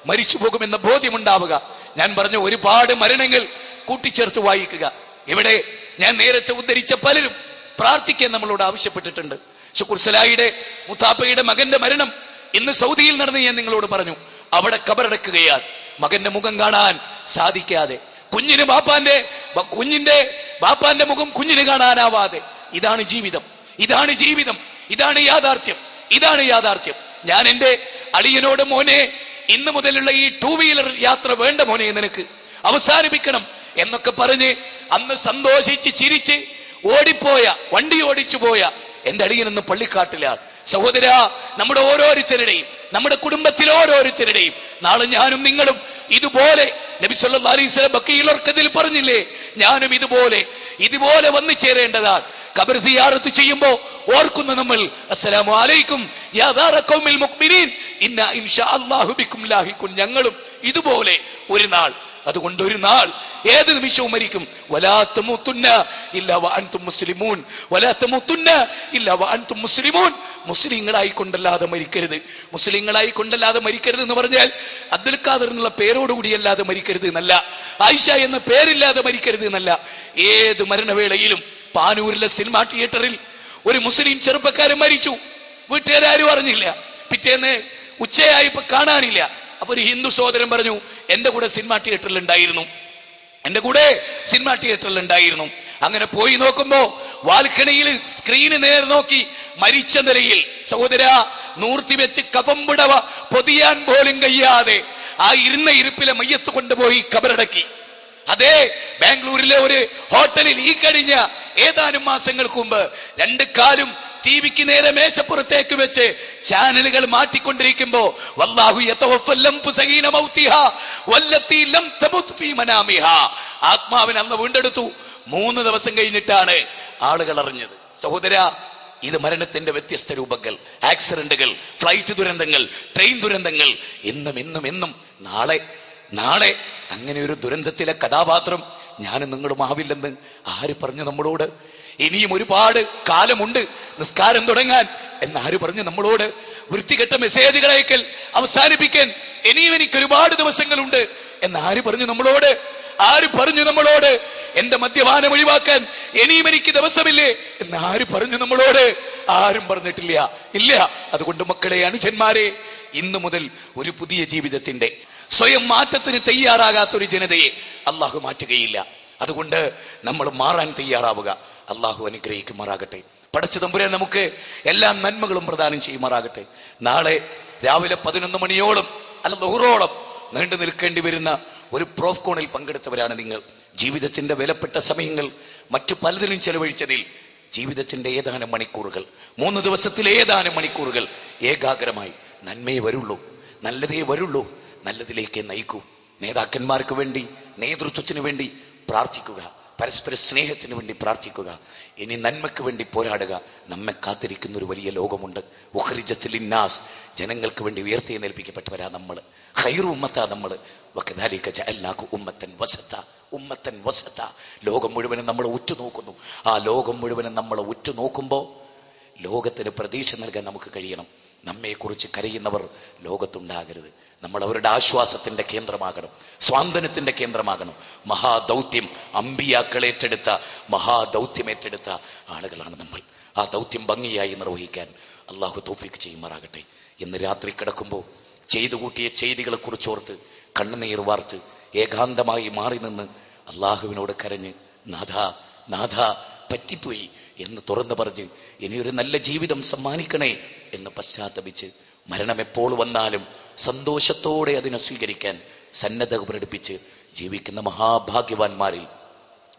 മരിച്ചു പോകുമെന്ന ബോധ്യമുണ്ടാവുക. ഞാൻ പറഞ്ഞ ഒരുപാട് മരണങ്ങൾ കൂട്ടിച്ചേർത്ത് വായിക്കുക. ഇവിടെ ഞാൻ നേരത്തെ ഉദ്ധരിച്ച പലരും പ്രാർത്ഥിക്കാൻ നമ്മളോട് ആവശ്യപ്പെട്ടിട്ടുണ്ട്. ശുക്കൂർ സലാഹിയുടെ മുത്താപ്പയുടെ മകന്റെ മരണം ഇന്ന് സൗദിയിൽ നടന്ന് ഞാൻ നിങ്ങളോട് പറഞ്ഞു. അവിടെ കബറടക്കുകയാണ്, മകന്റെ മുഖം കാണാൻ സാധിക്കാതെ, കുഞ്ഞിന്റെ ബാപ്പാന്റെ മുഖം കുഞ്ഞിന് കാണാനാവാതെ. ഇതാണ് ജീവിതം, ഇതാണ് ജീവിതം, ഇതാണ് യാഥാർത്ഥ്യം, ഇതാണ് യാഥാർത്ഥ്യം. ഞാൻ എന്റെ അളിയനോട്, മോനെ ഇന്ന് മുതലുള്ള ഈ 2 വീലർ യാത്ര വേണ്ട മോനെ, നിനക്ക് അവസാനിപ്പിക്കണം എന്നൊക്കെ പറഞ്ഞ് അന്ന് സന്തോഷിച്ച് ചിരിച്ച് ഓടിപ്പോയ, വണ്ടി ഓടിച്ചു പോയ എന്റെ അളിയനെന്ന് പള്ളിക്കാട്ടിലാണ്. സഹോദര, നമ്മുടെ ഓരോരുത്തരുടെയും, നമ്മുടെ കുടുംബത്തിലെ ഓരോരുത്തരുടെയും നാളെ ഞാനും നിങ്ങളും ഇതുപോലെ നബി സല്ലല്ലാഹു അലൈഹി വസല്ലം ബഖീഉൽ അർഖദിൽ പറഞ്ഞില്ലേ, ഞാനും ഇതുപോലെ വന്നു ചേരേണ്ടതാണ്. ഖബർ സിയാറത്ത് ചെയ്യുമ്പോ ഓർക്കുന്ന നമ്മൾ, അസ്സലാമു അലൈക്കും യാ ദാറ ഖൗമിൽ മുഅ്മിനീൻ ഇന്നാ ഇൻഷാ അല്ലാഹു ബിക്കും ലാഹിഖുൻ. ഞങ്ങളും ഇതുപോലെ ഒരു നാൾ, അതുകൊണ്ട് ഒരു നാൾ ഏത് നിമിഷവും മരിക്കും. വലാ തമൂതുന്ന ഇല്ലാ വഅൻതും മുസ്ലിമൂൻ, വലാ തമൂതുന്ന ഇല്ലാ വഅൻതും മുസ്ലിമൂൻ. മുസ്ലിങ്ങളായി കൊണ്ടല്ലാതെ മരിക്കരുത്. മുസ്ലിങ്ങളായി കൊണ്ടല്ലാതെ മരിക്കരുത് എന്ന് പറഞ്ഞാൽ അബ്ദുൽ ഖാദർ എന്നുള്ള പേരോടുകൂടി അല്ലാതെ മരിക്കരുത് എന്നല്ല, ആയിഷ എന്ന പേരില്ലാതെ മരിക്കരുത് എന്നല്ല. ഏത് മരണവേളയിലും പാനൂരിലെ സിനിമാ തിയേറ്ററിൽ ഒരു മുസ്ലിം ചെറുപ്പക്കാരൻ മരിച്ചു. വീട്ടുകാരും അറിഞ്ഞില്ല. പിറ്റേന്ന് ഉച്ചയായപ്പോ കാണാനില്ല. അപ്പൊ ഒരു ഹിന്ദു സഹോദരൻ പറഞ്ഞു, എന്റെ കൂടെ സിനിമാ തിയേറ്ററിൽ ഉണ്ടായിരുന്നു. അങ്ങനെ പോയി നോക്കുമ്പോ വാൽക്കണിയിൽ സ്ക്രീന് നേരെ നോക്കി മരിച്ച നിലയിൽ, സഹോദര, നൂർത്തി വെച്ച് കഫംപുടവ പൊതിയാൻ പോലും കഴിയാതെ ആ ഇരുന്ന ഇരിപ്പിലെ മയ്യത്ത് കൊണ്ടുപോയി കബറടക്കി. അതേ ബാംഗ്ലൂരിലെ ഒരു ഹോട്ടലിൽ ഈ കഴിഞ്ഞ ഏതാനും മാസങ്ങൾക്ക് മുമ്പ് 2 കാലും ടിവിക്ക് നേരെ മേശപ്പുറത്തേക്ക് വെച്ച് ചാനലുകൾ മാറ്റിക്കൊണ്ടിരിക്കുമ്പോ വല്ലാഹു യതവഫൽ അൻഫുസ ഹീന മൗതിഹാ വല്ലത്തി ലം തമുത് ഫീ മനാമിഹാ, ആത്മാവിനെ അല്ലാഹു വീണ്ടെടുത്തു. 3 ദിവസം കഴിഞ്ഞിട്ടാണ് ആളുകൾ അറിഞ്ഞത്. സഹോദര, ഇത് മരണത്തിന്റെ വ്യത്യസ്ത രൂപങ്ങൾ, ആക്സിഡന്റുകൾ, ഫ്ലൈറ്റ് ദുരന്തങ്ങൾ, ട്രെയിൻ ദുരന്തങ്ങൾ, എന്നും നാളെ അങ്ങനെ ഒരു ദുരന്തത്തിലെ കഥാപാത്രം ഞാനും നിങ്ങളും ആവില്ലെന്ന് ആര് പറഞ്ഞു നമ്മളോട്? ഇനിയും ഒരുപാട് കാലമുണ്ട് നിസ്കാരം തുടങ്ങാൻ എന്നാര് പറഞ്ഞു നമ്മളോട്? വൃത്തികെട്ട മെസ്സേജുകൾ അയക്കൽ അവസാനിപ്പിക്കാൻ ഇനിയും എനിക്ക് ഒരുപാട് ദിവസങ്ങളുണ്ട് എന്നാര് പറഞ്ഞു നമ്മളോട്? ആര് പറഞ്ഞു നമ്മളോട്? എന്റെ മദ്യപാനം ഒഴിവാക്കാൻ ഇനിയും എനിക്ക് ദിവസമില്ലേ എന്നാര് പറഞ്ഞു നമ്മളോട്? ആരും പറഞ്ഞിട്ടില്ല, ഇല്ല. അതുകൊണ്ട് മക്കളെ, അനുജന്മാരെ, ഇന്നു മുതൽ ഒരു പുതിയ ജീവിതത്തിന്റെ സ്വയം മാറ്റത്തിന് തയ്യാറാകാത്തൊരു ജനതയെ അള്ളാഹു മാറ്റുകയില്ല. അതുകൊണ്ട് നമ്മൾ മാറാൻ തയ്യാറാവുക. അള്ളാഹു അനുഗ്രഹിക്കുമാറാകട്ടെ. പടച്ച തമ്പുരാൻ നമുക്ക് എല്ലാ നന്മകളും പ്രദാനം ചെയ്യുമാറാകട്ടെ. നാളെ രാവിലെ 11 മണിയോളം അല്ല ദുഹറോളം നീണ്ടു നിൽക്കേണ്ടി വരുന്ന ഒരു പ്രോഫ്കോണിൽ പങ്കെടുത്തവരാണ് നിങ്ങൾ. ജീവിതത്തിന്റെ വിലപ്പെട്ട സമയങ്ങൾ മറ്റു പലതിലും ചെലവഴിച്ചതിൽ ജീവിതത്തിന്റെ ഏതാനും മണിക്കൂറുകൾ, 3 ദിവസത്തിലെ ഏതാനും മണിക്കൂറുകൾ ഏകാഗ്രമായി നന്മയെ വരുള്ളൂ, നല്ലതേ വരുള്ളൂ, നല്ലതിലേക്ക് നയിക്കൂ. നേതാക്കന്മാർക്ക് വേണ്ടി, നേതൃത്വത്തിന് വേണ്ടി പ്രാർത്ഥിക്കുക, പരസ്പര സ്നേഹത്തിന് വേണ്ടി പ്രാർത്ഥിക്കുക. ഇനി നന്മയ്ക്ക് വേണ്ടി പോരാടുക. നമ്മെ കാത്തിരിക്കുന്ന ഒരു വലിയ ലോകമുണ്ട്. ഉഖ്രിജത്ത് ലിന്നാസ്, ജനങ്ങൾക്ക് വേണ്ടി ഉയർത്തെഴുന്നേൽപ്പിക്കപ്പെട്ടവരാ നമ്മൾ. ഖൈറു ഉമ്മത്താ നമ്മൾ. വകദാലിക ജഅൽനാകും ഉമ്മത്തൻ വസത. ലോകം മുഴുവനും നമ്മൾ ഉറ്റുനോക്കുന്നു. ആ ലോകം മുഴുവനും നമ്മൾ ഉറ്റുനോക്കുമ്പോൾ ലോകത്തിന് പ്രതീക്ഷ നൽകാൻ നമുക്ക് കഴിയണം. നമ്മെക്കുറിച്ച് കരയുന്നവർ ലോകത്തുണ്ടാകരുത്. നമ്മൾ അവരുടെ ആശ്വാസത്തിന്റെ കേന്ദ്രമാകണം, സ്വാന്തനത്തിന്റെ കേന്ദ്രമാകണം. മഹാദൗത്യം, അമ്പിയാക്കളേറ്റെടുത്ത മഹാദൗത്യമേറ്റെടുത്ത ആളുകളാണ് നമ്മൾ. ആ ദൗത്യം ഭംഗിയായി നിർവഹിക്കാൻ അള്ളാഹു തൗഫീഖ് ചെയ്യുമാറാകട്ടെ. ഇന്ന് രാത്രി കിടക്കുമ്പോൾ ചെയ്തു കൂട്ടിയ ചെയ്തികളെ കുറിച്ചോർത്ത് കണ്ണുനീർ വാർത്ത് ഏകാന്തമായി മാറി നിന്ന് അള്ളാഹുവിനോട് കരഞ്ഞ്, നാഥ പറ്റിപ്പോയി എന്ന് തുറന്നു പറഞ്ഞ് ഇനിയൊരു നല്ല ജീവിതം സമ്മാനിക്കണേ എന്ന് പശ്ചാത്തപിച്ച് മരണം എപ്പോൾ വന്നാലും സന്തോഷത്തോടെ അതിനെ സ്വീകരിക്കാൻ സന്നദ്ധത പ്രകടിപ്പിച്ച് ജീവിക്കുന്ന മഹാഭാഗ്യവാന്മാരിൽ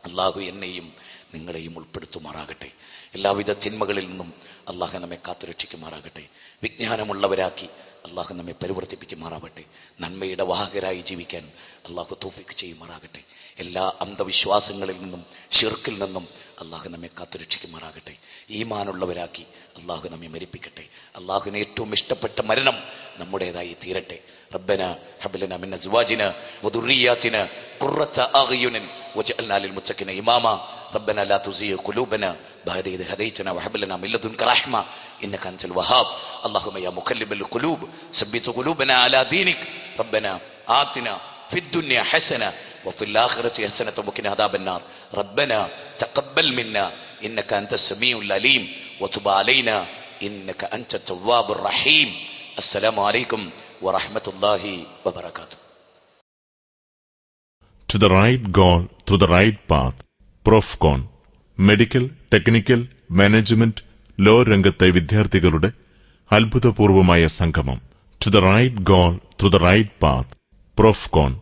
അള്ളാഹു എന്നെയും നിങ്ങളെയും ഉൾപ്പെടുത്തുമാറാകട്ടെ. എല്ലാവിധ തിന്മകളിൽ നിന്നും അള്ളാഹു നമ്മെ കാത്തുരക്ഷിക്കുമാറാകട്ടെ. വിജ്ഞാനമുള്ളവരാക്കി അള്ളാഹു നമ്മെ പരിവർത്തിപ്പിക്കുമാറാവട്ടെ. നന്മയുടെ വാഹകരായി ജീവിക്കാൻ അള്ളാഹു തൗഫീഖ് ചെയ്യുമാറാകട്ടെ. എല്ലാ അന്ധവിശ്വാസങ്ങളിൽ നിന്നും ശിർക്കിൽ നിന്നും അള്ളാഹു നമ്മെ കാത്തുരക്ഷിക്കുമാറാകട്ടെ. ഈമാനുള്ളവരാക്കി അള്ളാഹു നമ്മെ മരിപ്പിക്കട്ടെ. അള്ളാഹുവിന് ഏറ്റവും ഇഷ്ടപ്പെട്ട മരണം നമ്മുടേതായി തീരട്ടെ. റബ്ബനാ ഹബ് ലനാ മിൻ അസ്വാജിനാ വദുർരിയാതിനാ ഖുർറത അഅ്യുനിൻ വജഅൽനാ ലിൽമുത്തഖീന ഇമാമാ. റബ്ബനാ ലാ തുസിഗ് ഖുലൂബനാ ബഅദ ഇദ് ഹദൈതനാ വഹബ് ലനാ മിൻ ലദുൻക റഹ്മ ഇന്നക അൻതൽ വഹാബ്. അല്ലാഹുമ്മ യാ മുഖല്ലിബൽ ഖുലൂബ് സബ്ബിത് ഖുലൂബനാ അലാ ദീനിക്. റബ്ബനാ ആതിനാ ഫിദ് ദുനിയ ഹസന വഫിൽ ആഖിറതി ഹസനത വഖിനാ അദാബന്നാർ. റബ്ബനാ തഖബ്ബൽ മിന്നാ ഇന്നക അൻതസ് സമീഉൽ അലീം വതുബ് അലൈനാ ഇന്നക അൻതത് തവ്വാബുർ റഹീം. അസ്സലാമു അലൈക്കും വറഹ്മത്തുള്ളാഹി വബറകാതുഹു. To the right goal through the right path. Profcon medical, technical, management, law രംഗത്തെ വിദ്യാർത്ഥികളുടെ അത്ഭുതപൂർവമായ സംഗമം. To the right goal through the right path. Profcon